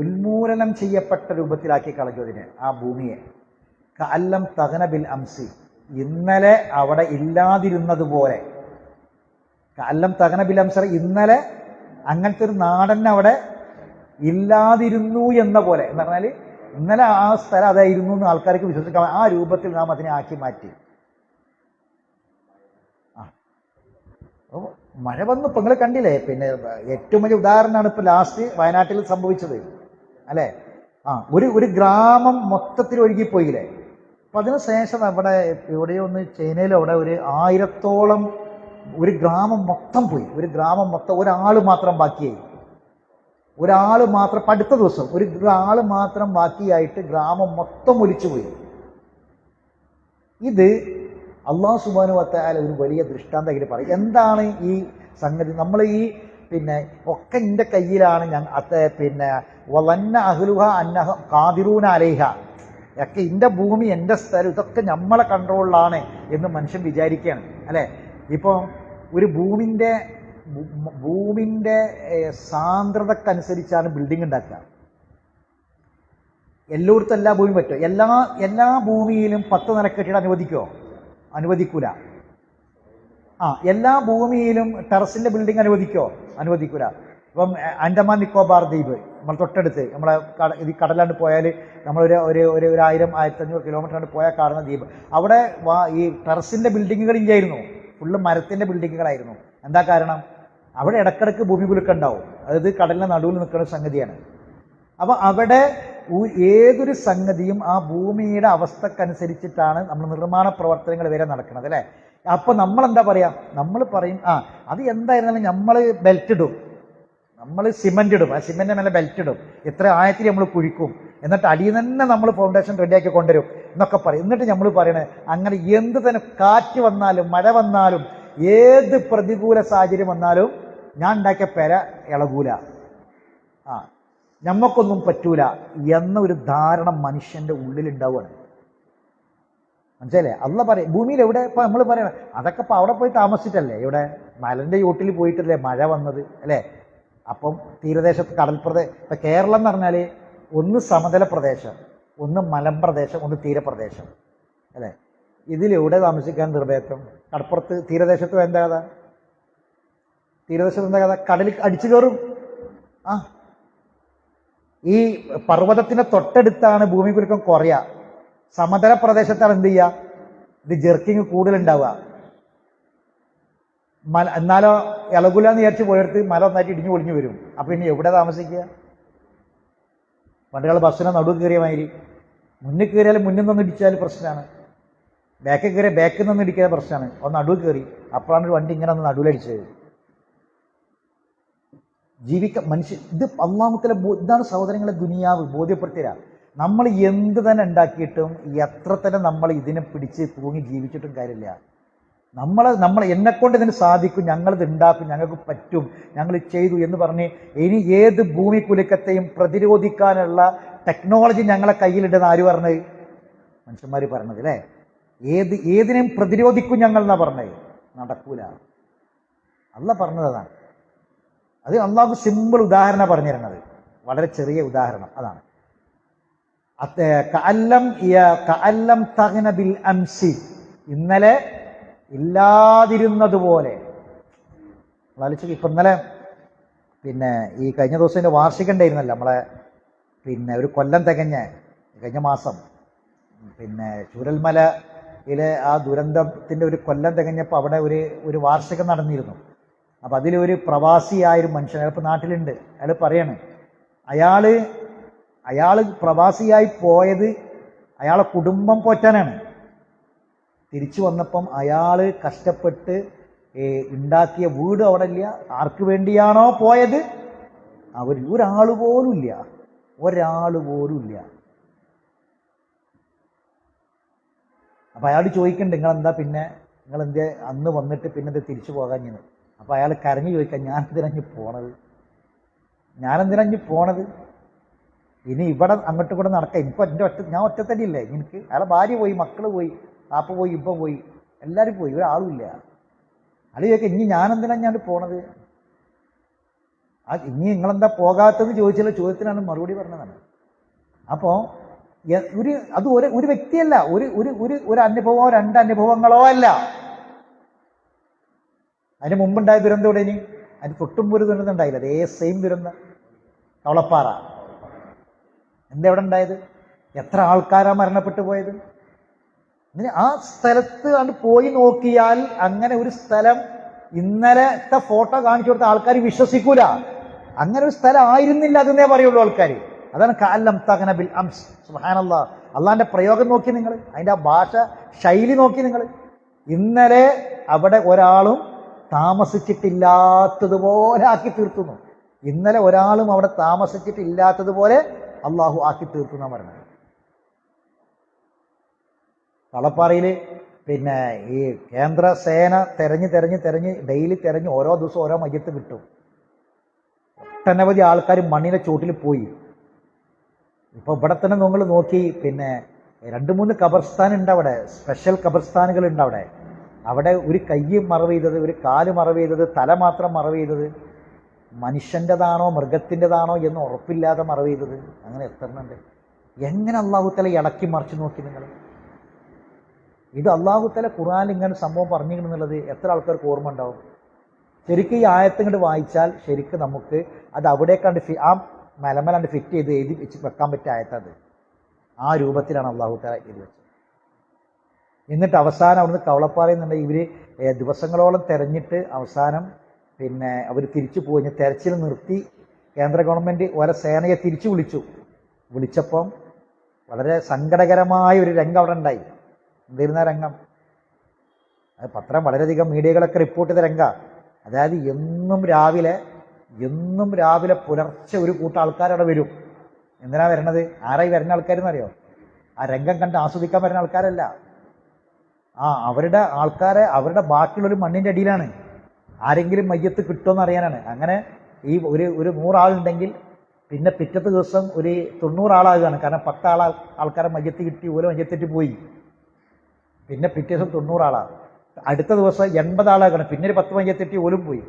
ഉന്മൂലനം ചെയ്യപ്പെട്ട രൂപത്തിലാക്കി കളഞ്ഞു അതിനെ, ആ ഭൂമിയെ. കഅല്ലം തഗ്ന ബിൽ അംസി, ഇന്നലെ അവിടെ ഇല്ലാതിരുന്നതുപോലെ. കഅല്ലം തഗ്ന ബിൽ അംസ, ഇന്നലെ അങ്ങനത്തെ ഒരു നാടൻ അവിടെ ഇല്ലാതിരുന്നു എന്ന പോലെ. എന്ന് പറഞ്ഞാൽ ഇന്നലെ ആ സ്ഥലം അതായിരുന്നു എന്ന് ആൾക്കാർക്ക് വിശ്വസിക്കാൻ, ആ രൂപത്തിൽ നാം അതിനെ ആക്കി മാറ്റി. മഴ വന്നു. ഇപ്പം നിങ്ങൾ കണ്ടില്ലേ? പിന്നെ ഏറ്റവും വലിയ ഉദാഹരണമാണ് ഇപ്പം ലാസ്റ്റ് വയനാട്ടിൽ സംഭവിച്ചത് അല്ലേ? ഒരു ഗ്രാമം മൊത്തത്തിൽ ഒഴുകിപ്പോയില്ലേ? അപ്പം അതിനുശേഷം എവിടെയോ ഒന്ന് ചൈനയിലോ അവിടെ ഒരു 1000-ഓളം ഒരു ഗ്രാമം മൊത്തം പോയി. ഒരു ഗ്രാമം മൊത്തം, ഒരാൾ മാത്രം ബാക്കിയായി. ഒരാൾ മാത്രം, അടുത്ത ദിവസം ഒരാൾ മാത്രം ബാക്കിയായിട്ട് ഗ്രാമം മൊത്തം ഒലിച്ചുപോയി. ഇത് അള്ളാഹു സുബ്ഹാനഹു വ തആല ഒരു വലിയ ദൃഷ്ടാന്തമായിട്ട് പറയും. എന്താണ് ഈ സംഗതി? നമ്മൾ ഈ പിന്നെ ഒക്കെ എൻ്റെ കയ്യിലാണ്, പിന്നെ വലന്ന അഹ്ലുഹ അന്നഹ ഖാദിറൂന അലൈഹ, ഒക്കെ എൻ്റെ ഭൂമി, എൻ്റെ സ്ഥലം, ഇതൊക്കെ നമ്മളെ കൺട്രോളിലാണ് എന്ന് മനുഷ്യൻ വിചാരിക്കുകയാണ് അല്ലേ? ഇപ്പോൾ ഒരു ഭൂമിൻ്റെ സാന്ദ്രതക്കനുസരിച്ചാണ് ബിൽഡിംഗ് ഉണ്ടാക്കുക. എല്ലായിടത്തും എല്ലാ ഭൂമിയും പറ്റുമോ? എല്ലാ ഭൂമിയിലും 10 നില കെട്ടിടം അനുവദിക്കൂല. എല്ലാ ഭൂമിയിലും ടെറസിൻ്റെ ബിൽഡിംഗ് അനുവദിക്കൂല. ഇപ്പം ആൻഡമാൻ നിക്കോബാർ ദ്വീപ് നമ്മൾ തൊട്ടടുത്ത്, നമ്മളെ ഇത് കടലാണ്ട് പോയാൽ നമ്മളൊരു 1000-1500 കിലോമീറ്റർ പോയാൽ കാണുന്ന ദ്വീപ്, അവിടെ ഈ ടെറസിൻ്റെ ബിൽഡിങ്ങുകളില്ലായിരുന്നു, ഫുള്ള് മരത്തിൻ്റെ ബിൽഡിങ്ങുകളായിരുന്നു. എന്താ കാരണം? അവിടെ ഇടക്കിടക്ക് ഭൂമി കുലുക്കം ഉണ്ടാവും. അതായത് കടലിൻ്റെ നടുവിൽ നിൽക്കുന്ന സംഗതിയാണ്. അപ്പോൾ അവിടെ ഏതൊരു സംഗതിയും ആ ഭൂമിയുടെ അവസ്ഥക്കനുസരിച്ചിട്ടാണ് നമ്മൾ നിർമ്മാണ പ്രവർത്തനങ്ങൾ വരെ നടക്കുന്നത് അല്ലേ? അപ്പോൾ നമ്മളെന്താ പറയുക? നമ്മൾ പറയും അത് എന്തായിരുന്നാലും നമ്മൾ ബെൽറ്റ് ഇടും, നമ്മൾ സിമെൻ്റ് ഇടും, ആ സിമെൻ്റിൻ്റെ മേലെ ബെൽറ്റ് ഇടും, എത്ര ആഴത്തിൽ നമ്മൾ കുഴിക്കും, എന്നിട്ട് അടിയിൽ തന്നെ നമ്മൾ ഫൗണ്ടേഷൻ റെഡിയാക്കി കൊണ്ടുവരും എന്നൊക്കെ പറയും. എന്നിട്ട് നമ്മൾ പറയണത് അങ്ങനെ എന്ത് തന്നെ കാറ്റ് വന്നാലും മഴ വന്നാലും ഏത് പ്രതികൂല സാഹചര്യം വന്നാലും ഞാൻ ഉണ്ടാക്കിയ പെര ഇളകൂല, ഞമ്മക്കൊന്നും പറ്റൂല എന്ന ഒരു ധാരണ മനുഷ്യൻ്റെ ഉള്ളിലുണ്ടാവുകയാണ്. മനസ്സിലല്ലേ? അള്ള പറയും ഭൂമിയിൽ എവിടെ ഇപ്പം നമ്മൾ പറയണം അതൊക്കെ ഇപ്പം അവിടെ പോയി താമസിച്ചിട്ടല്ലേ, ഇവിടെ മലൻ്റെ ചോട്ടിൽ പോയിട്ടല്ലേ മഴ വന്നത് അല്ലേ? അപ്പം തീരദേശത്ത് ഇപ്പം കേരളം എന്ന് പറഞ്ഞാൽ ഒന്ന് സമതല പ്രദേശം, ഒന്ന് മലമ്പ്രദേശം, ഒന്ന് തീരപ്രദേശം അല്ലേ? ഇതിലെവിടെ താമസിക്കാൻ നിർഭയത്വം? കടപ്പുറത്ത് തീരദേശത്ത് എന്താ കഥ? തീരദേശത്ത് എന്താ കഥ? കടലിൽ അടിച്ചു കയറും. ഈ പർവ്വതത്തിൻ്റെ തൊട്ടടുത്താണ് ഭൂമി കുലുക്കം കുറയുക. സമതല പ്രദേശത്താണ് എന്ത് ചെയ്യുക? ഇത് ജെർക്കിങ് കൂടുതലുണ്ടാവുക. എന്നാലോ ഇളകുലാന്ന് വിചാരിച്ച് പോയെടുത്ത് മല ഒന്നായിട്ട് ഇടിഞ്ഞു പൊളിഞ്ഞു വരും. അപ്പം ഇനി എവിടെ താമസിക്കുക? പണ്ടുകൾ ബസ്സിനെ നടുവ് കയറിയ മാതിരി, മുന്നിൽ കയറിയാലും മുന്നിൽ നിന്ന് ഇടിച്ചാൽ പ്രശ്നമാണ്, ബാക്കിൽ കയറിയ ബാക്കിൽ നിന്ന് ഇടിക്കാൻ പ്രശ്നമാണ്. ഒന്ന് നടുവ് കയറി, അപ്പോഴാണ് വണ്ടി ഇങ്ങനെ ഒന്ന് നടുവിലടിച്ചത്. മനുഷ്യൻ ഇത് അള്ളാഹുത്തല ഇതാണ് സഹോദരങ്ങളെ ദുനിയാവ് ബോധ്യപ്പെടുത്തില്ല. നമ്മൾ എന്ത് തന്നെ ഉണ്ടാക്കിയിട്ടും എത്ര തന്നെ നമ്മൾ ഇതിനെ പിടിച്ച് തൂങ്ങി ജീവിച്ചിട്ടും കാര്യമില്ല. നമ്മൾ എന്നെക്കൊണ്ട് ഇതിന് സാധിക്കും, ഞങ്ങളിത് ഉണ്ടാക്കും, ഞങ്ങൾക്ക് പറ്റും, ഞങ്ങൾ ചെയ്തു എന്ന് പറഞ്ഞ് ഇനി ഏത് ഭൂമി കുലുക്കത്തെയും പ്രതിരോധിക്കാനുള്ള ടെക്നോളജി ഞങ്ങളെ കയ്യിലുണ്ടെന്ന് ആര് പറഞ്ഞത്? മനുഷ്യന്മാർ പറഞ്ഞത് അല്ലേ. ഏതിനെയും പ്രതിരോധിക്കും ഞങ്ങൾ എന്നാ പറഞ്ഞത്. നടക്കൂല. അള്ളാഹ് പറഞ്ഞത് അതാണ്. അത് അള്ളാഹു സിമ്പിൾ ഉദാഹരണം പറഞ്ഞു തരുന്നത്, വളരെ ചെറിയ ഉദാഹരണം. അതാണ് കഅല്ലം തഗ്ന ബിൽ അംസി, ഇന്നലെ ഇല്ലാതിരുന്നതുപോലെ. ആലോചിച്ച് ഇപ്പം ഇന്നലെ പിന്നെ ഈ കഴിഞ്ഞ ദിവസത്തിൻ്റെ വാർഷികം ഉണ്ടായിരുന്നല്ലോ നമ്മളെ, പിന്നെ ഒരു കൊല്ലം കഴിഞ്ഞ മാസം പിന്നെ ചൂരൽമലയിലെ ആ ദുരന്തത്തിൻ്റെ ഒരു കൊല്ലം തികഞ്ഞപ്പോൾ അവിടെ ഒരു വാർഷികം നടന്നിരുന്നു. അപ്പം അതിലൊരു പ്രവാസിയായൊരു മനുഷ്യൻ, അയാളിപ്പോൾ നാട്ടിലുണ്ട്. അയാൾ പറയാണ്, അയാൾ പ്രവാസിയായി പോയത് അയാളെ കുടുംബം പോറ്റാനാണ്. തിരിച്ചു വന്നപ്പം അയാൾ കഷ്ടപ്പെട്ട് ഉണ്ടാക്കിയ വീട് അവിടെ ഇല്ല. ആർക്ക് വേണ്ടിയാണോ പോയത് ഒരാൾ പോലും ഇല്ല. അപ്പം അയാൾ ചോദിക്കണ്ട്, നിങ്ങളെന്താ അന്ന് വന്നിട്ട് പിന്നെ ഇത് തിരിച്ചു പോകാഞ്ഞത്? അപ്പം അയാൾ കരഞ്ഞു ചോദിക്കാം, ഞാനെന്തിനഞ്ഞ് പോണത്? ഇനി ഇവിടെ അങ്ങോട്ടും കൂടെ നടക്കാം. ഇപ്പം ഞാൻ ഒറ്റത്തടിയില്ലേ എനിക്ക്? അയാളെ ഭാര്യ പോയി, മക്കൾ പോയി, ആപ്പ പോയി, ഇപ്പം പോയി, എല്ലാവരും പോയി, ഒരാളും ഇല്ല. അയാൾ ചോദിക്കാം, ഇനി ഞാനെന്തിനാണ് പോണത്? ഇനി നിങ്ങളെന്താ പോകാത്തത് ചോദിച്ചുള്ള ചോദ്യത്തിനാണ് മറുപടി പറഞ്ഞതാണ്. അപ്പോൾ ഒരു വ്യക്തിയല്ല, ഒരു അനുഭവമോ രണ്ട് അനുഭവങ്ങളോ അല്ല. അതിന് മുമ്പുണ്ടായ ദുരന്തം ഇവിടെ, ഇനി അതിന് തൊട്ടുമ്പ് ഒരു ദുരന്തം ഉണ്ടായില്ല, അതേ സെയിം ദുരന്തം കവളപ്പാറ. എവിടെ ഉണ്ടായത്? എത്ര ആൾക്കാരാ മരണപ്പെട്ടു പോയത്? ആ സ്ഥലത്ത് അത് പോയി നോക്കിയാൽ അങ്ങനെ ഒരു സ്ഥലം ഇന്നലത്തെ ഫോട്ടോ കാണിച്ചു കൊടുത്ത ആൾക്കാർ വിശ്വസിക്കൂല. അങ്ങനെ ഒരു സ്ഥലം ആയിരുന്നില്ല അതെന്നേ പറയുള്ളൂ ആൾക്കാർ. അതാണ് കഅല്ലം തഗ്ന ബിൽ അംസ്. സുബ്ഹാനല്ലാഹ്, അള്ളാന്റെ പ്രയോഗം നോക്കി നിങ്ങൾ, അതിൻ്റെ ആ ഭാഷ ശൈലി നോക്കി നിങ്ങൾ. ഇന്നലെ അവിടെ ഒരാളും താമസിച്ചിട്ടില്ലാത്തതുപോലെ ആക്കി തീർത്തുന്നു. ഇന്നലെ ഒരാളും അവിടെ താമസിച്ചിട്ടില്ലാത്തതുപോലെ അള്ളാഹു ആക്കി തീർത്തുന്ന പറഞ്ഞത്. കളപ്പാറയിൽ പിന്നെ ഈ കേന്ദ്ര സേന തെരഞ്ഞ് ഡെയിലി തെരഞ്ഞ് ഓരോ ദിവസം ഓരോ മയ്യത്ത് കിട്ടും. ഒട്ടനവധി ആൾക്കാർ മണ്ണിന്റെ ചോട്ടിൽ പോയി. ഇപ്പൊ ഇവിടെ തന്നെ നിങ്ങൾ നോക്കി, പിന്നെ 2-3 ഖബർസ്ഥാൻ ഉണ്ട് അവിടെ, സ്പെഷ്യൽ ഖബർസ്ഥാനുകൾ ഉണ്ട് അവിടെ. അവിടെ ഒരു കൈ മറവ് ചെയ്തത്, ഒരു കാല് മറവ് ചെയ്തത്, തല മാത്രം മറവ് ചെയ്തത്, മനുഷ്യൻ്റെതാണോ മൃഗത്തിൻ്റെതാണോ എന്ന് ഉറപ്പില്ലാതെ മറവ് ചെയ്തത്, അങ്ങനെ എത്രണ്ണുണ്ട്. എങ്ങനെ അള്ളാഹുത്തല ഇളക്കി മറിച്ച് നോക്കി നിങ്ങൾ? ഇത് അള്ളാഹുത്തല ഖുർആനിൽ ഇങ്ങനെ സംഭവം പറഞ്ഞിട്ടുണ്ടെന്നുള്ളത് എത്ര ആൾക്കാർക്ക് ഓർമ്മ ഉണ്ടാവും? ശരിക്കും ഈ ആയത്ത് ഇങ്ങോട്ട് വായിച്ചാൽ ശരിക്കും നമുക്ക് അത് അവിടേക്കാണ്ട് ആ മലമലാണ്ട് ഫിറ്റ് ചെയ്ത് എഴുതി വെച്ച് വെക്കാൻ പറ്റിയ ആയത്തത്. ആ രൂപത്തിലാണ് അള്ളാഹുത്തല എഴുതി വെച്ചത്. എന്നിട്ട് അവസാനം അവിടുന്ന് കവളപ്പാറയിൽ നിന്നുണ്ടെങ്കിൽ ഇവർ ദിവസങ്ങളോളം തെരഞ്ഞിട്ട് അവസാനം പിന്നെ അവർ തിരിച്ചു പോയി. തെരച്ചിൽ നിർത്തി. കേന്ദ്ര ഗവൺമെൻറ് ഓരോ സേനയെ തിരിച്ചു വിളിച്ചപ്പം വളരെ സങ്കടകരമായ ഒരു രംഗം അവിടെ ഉണ്ടായി. എന്തായിരുന്ന രംഗം? അത് പത്രം വളരെയധികം മീഡിയകളൊക്കെ റിപ്പോർട്ട് ചെയ്ത രംഗം. അതായത് എന്നും രാവിലെ പുലർച്ചെ ഒരു കൂട്ടം ആൾക്കാരവിടെ വരും. എന്തിനാ വരണത്? ആരായി വരുന്ന ആൾക്കാരെന്നറിയോ? ആ രംഗം കണ്ട് ആസ്വദിക്കാൻ വരുന്ന ആൾക്കാരല്ല. അവരുടെ ആൾക്കാരെ അവരുടെ ബാക്കിയുള്ളൊരു മണ്ണിൻ്റെ അടിയിലാണ്. ആരെങ്കിലും മയ്യത്ത് കിട്ടുമെന്ന് അറിയാനാണ്. അങ്ങനെ ഈ ഒരു 100 ആളുണ്ടെങ്കിൽ പിന്നെ പിറ്റത്തെ ദിവസം ഒരു 90 ആളാകുകയാണ്. കാരണം 10 ആൾക്കാരെ മയ്യത്ത് കിട്ടി, ഓരോ മയ്യത്തിട്ട് പോയി. പിന്നെ പിറ്റേ ദിവസം 90 ആളാണ്. അടുത്ത ദിവസം 80 ആളാകണം. പിന്നെ ഒരു 10 മയ്യത്തിട്ടി ഓലും പോയി.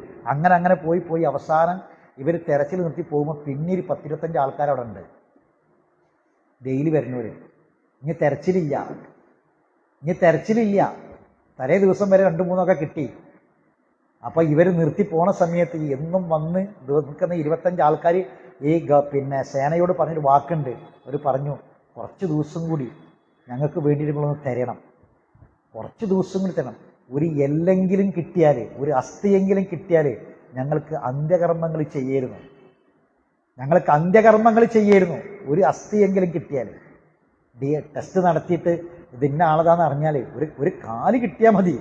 അങ്ങനെ പോയി അവസാനം ഇവർ തെരച്ചിൽ നിർത്തി പോകുമ്പോൾ പിന്നെ ഒരു 10-25 ആൾക്കാർ അവിടെ ഉണ്ട്, ഡെയിലി വരുന്നവർ. ഇനി തെരച്ചിലില്ല. തലേ ദിവസം വരെ 2-3 കിട്ടി. അപ്പം ഇവർ നിർത്തി പോണ സമയത്ത് എന്നും വന്ന് നിൽക്കുന്ന 25 ആൾക്കാർ ഈ പിന്നെ സേനയോട് പറഞ്ഞൊരു വാക്കുണ്ട്. അവർ പറഞ്ഞു, കുറച്ച് ദിവസം കൂടി ഞങ്ങൾക്ക് വേണ്ടിയിട്ട് നിങ്ങളൊന്ന് തരണം, കുറച്ച് ദിവസം കൂടി തരണം. ഒരു എല്ലെങ്കിലും കിട്ടിയാൽ, ഒരു അസ്ഥിയെങ്കിലും കിട്ടിയാൽ ഞങ്ങൾക്ക് അന്ത്യകർമ്മങ്ങൾ ചെയ്യായിരുന്നു. ഒരു അസ്ഥിയെങ്കിലും കിട്ടിയാൽ, ടെസ്റ്റ് നടത്തിയിട്ട് ഇതിന്ന ആളതാന്ന് അറിഞ്ഞാൽ ഒരു കാല് കിട്ടിയാൽ മതി,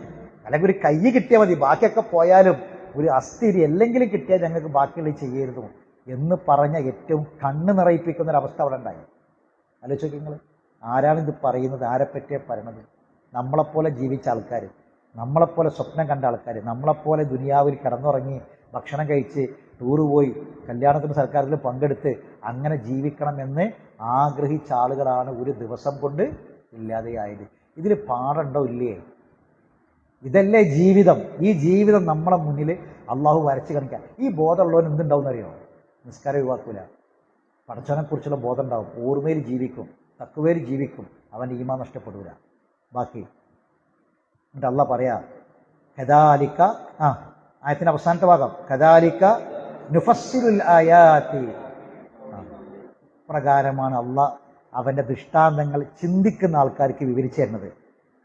അല്ലെങ്കിൽ ഒരു കൈ കിട്ടിയാൽ മതി, ബാക്കിയൊക്കെ പോയാലും ഒരു അസ്ഥി ഒരു എല്ലെങ്കിലും കിട്ടിയാൽ ഞങ്ങൾക്ക് ബാക്കിയുള്ളത് ചെയ്യായിരുന്നു എന്ന് പറഞ്ഞ ഏറ്റവും കണ്ണ് നിറയിപ്പിക്കുന്ന ഒരവസ്ഥ അവിടെ ഉണ്ടായി. ആലോചിച്ച് നിങ്ങൾ, ആരാണിത് പറയുന്നത്? ആരെപ്പറ്റിയാണ് പറയണത്? നമ്മളെപ്പോലെ ജീവിച്ച ആൾക്കാർ. നമ്മളെപ്പോലെ സ്വപ്നം കണ്ട ആൾക്കാർ, നമ്മളെപ്പോലെ ദുനിയാവിൽ കിടന്നുറങ്ങി ഭക്ഷണം കഴിച്ച് ടൂറ് പോയി കല്യാണത്തിന് സർക്കാരിൽ പങ്കെടുത്ത് അങ്ങനെ ജീവിക്കണമെന്ന് ആഗ്രഹിച്ച ആളുകളാണ് ഒരു ദിവസം കൊണ്ട് ഇല്ലാതെയായത്. ഇതിൽ പാടുണ്ടോ ഇല്ലേ? ഇതല്ലേ ജീവിതം. ഈ ജീവിതം നമ്മളെ മുന്നിൽ അള്ളാഹു വരച്ച് കാണിക്കാം. ഈ ബോധമുള്ളവൻ എന്തുണ്ടാവും എന്നറിയോ? നിസ്കാരം ഒഴിവാക്കൂല, പടച്ചവനെക്കുറിച്ചുള്ള ബോധം ഉണ്ടാവും, ഓർമ്മയിൽ ജീവിക്കും, തക്കുവയിൽ ജീവിക്കും, അവൻ്റെ ഈമാൻ നഷ്ടപ്പെടൂല. ബാക്കി എന്നിട്ട് അള്ളാഹ് പറയാ കദാലിക, ആയത്തിന്റെ അവസാനത്തെ ഭാഗം കദാലിക നുഫസ്സിലുൽ ആയാതി, പ്രകാരമാണ് അള്ളാഹ് അവൻ്റെ ദൃഷ്ടാന്തങ്ങൾ ചിന്തിക്കുന്ന ആൾക്കാർക്ക് വിവരിച്ചു തരുന്നത്.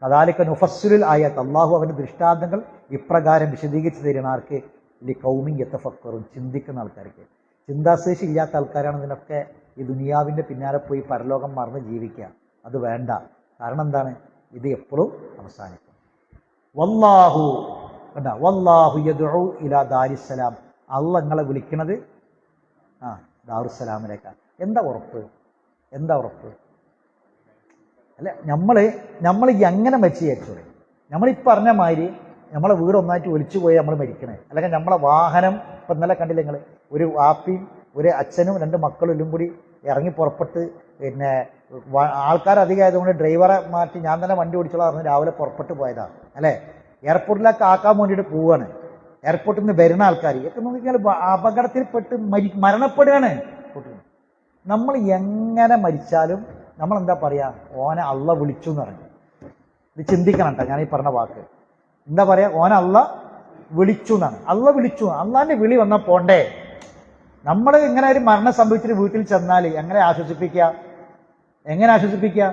കദാലിക നുഫസ്സിലുൽ ആയാത്ത്, അള്ളാഹു അവൻ്റെ ദൃഷ്ടാന്തങ്ങൾ ഇപ്രകാരം വിശദീകരിച്ച് തരുന്ന ആർക്ക്? ലി ഖൗമിൻ യതഫക്കറുൻ, ചിന്തിക്കുന്ന ആൾക്കാർക്ക്. ചിന്താശേഷി ഇല്ലാത്ത ആൾക്കാരാണ് ഇതിനൊക്കെ ഈ ദുനിയാവിൻ്റെ പിന്നാലെ പോയി പരലോകം മറന്ന് ജീവിക്കുക. അത് വേണ്ട. കാരണം എന്താണ്? ഇത് എപ്പോഴും അവസാനിക്കും. വല്ലാഹു കണ്ട, വല്ലാഹു യദ്ഉ ഇലാ ദാരിസ്സലാം, അള്ളാഹ് നിങ്ങളെ വിളിക്കുന്നത് ദാറുസ്സലാമിലേക്കാണ്. എന്താ ഉറപ്പ്? എന്താ ഉറപ്പ്? അല്ല, നമ്മൾ എങ്ങനെ മരിച്ചു വിചാരിച്ചോളൂ. നമ്മളീ പറഞ്ഞ മാതിരി നമ്മളെ വീട് ഒന്നായിട്ട് ഒലിച്ചു പോയി നമ്മൾ മരിക്കണേ, അല്ലെങ്കിൽ നമ്മളെ വാഹനം ഇപ്പം ഇന്നലെ കണ്ടില്ല നിങ്ങൾ, ഒരു വാപ്പിയും ഒരു അച്ഛനും 2 മക്കളും കൂടി ഇറങ്ങി പുറപ്പെട്ട്, പിന്നെ ആൾക്കാരധികം ആയതുകൊണ്ട് ഡ്രൈവറെ മാറ്റി ഞാൻ തന്നെ വണ്ടി ഓടിച്ചോളാം പറഞ്ഞ് രാവിലെ പുറപ്പെട്ട് പോയതാണ് അല്ലേ. എയർപോർട്ടിലേക്ക് ആക്കാൻ വേണ്ടിയിട്ട് പോവുകയാണ്. എയർപോർട്ടിൽ നിന്ന് വരുന്ന ആൾക്കാർ ഒക്കെ നോക്കിയാൽ അപകടത്തിൽപ്പെട്ട് മരണപ്പെടുകയാണ്. നമ്മൾ എങ്ങനെ മരിച്ചാലും നമ്മൾ എന്താ പറയുക? ഓനെ അള്ള വിളിച്ചു എന്ന് പറഞ്ഞു. ഇത് ചിന്തിക്കണം കേട്ടോ, ഞാൻ ഈ പറഞ്ഞ വാക്ക്. എന്താ പറയുക? ഓനെ അള്ള വിളിച്ചു എന്നാണ്. അള്ള വിളിച്ചു, അള്ളാന്റെ വിളി വന്നാൽ പോണ്ടേ? നമ്മൾ ഇങ്ങനെ ഒരു മരണം സംഭവിച്ചിട്ട് വീട്ടിൽ ചെന്നാൽ എങ്ങനെ ആശ്വസിപ്പിക്കുക? എങ്ങനെ ആശ്വസിപ്പിക്കുക?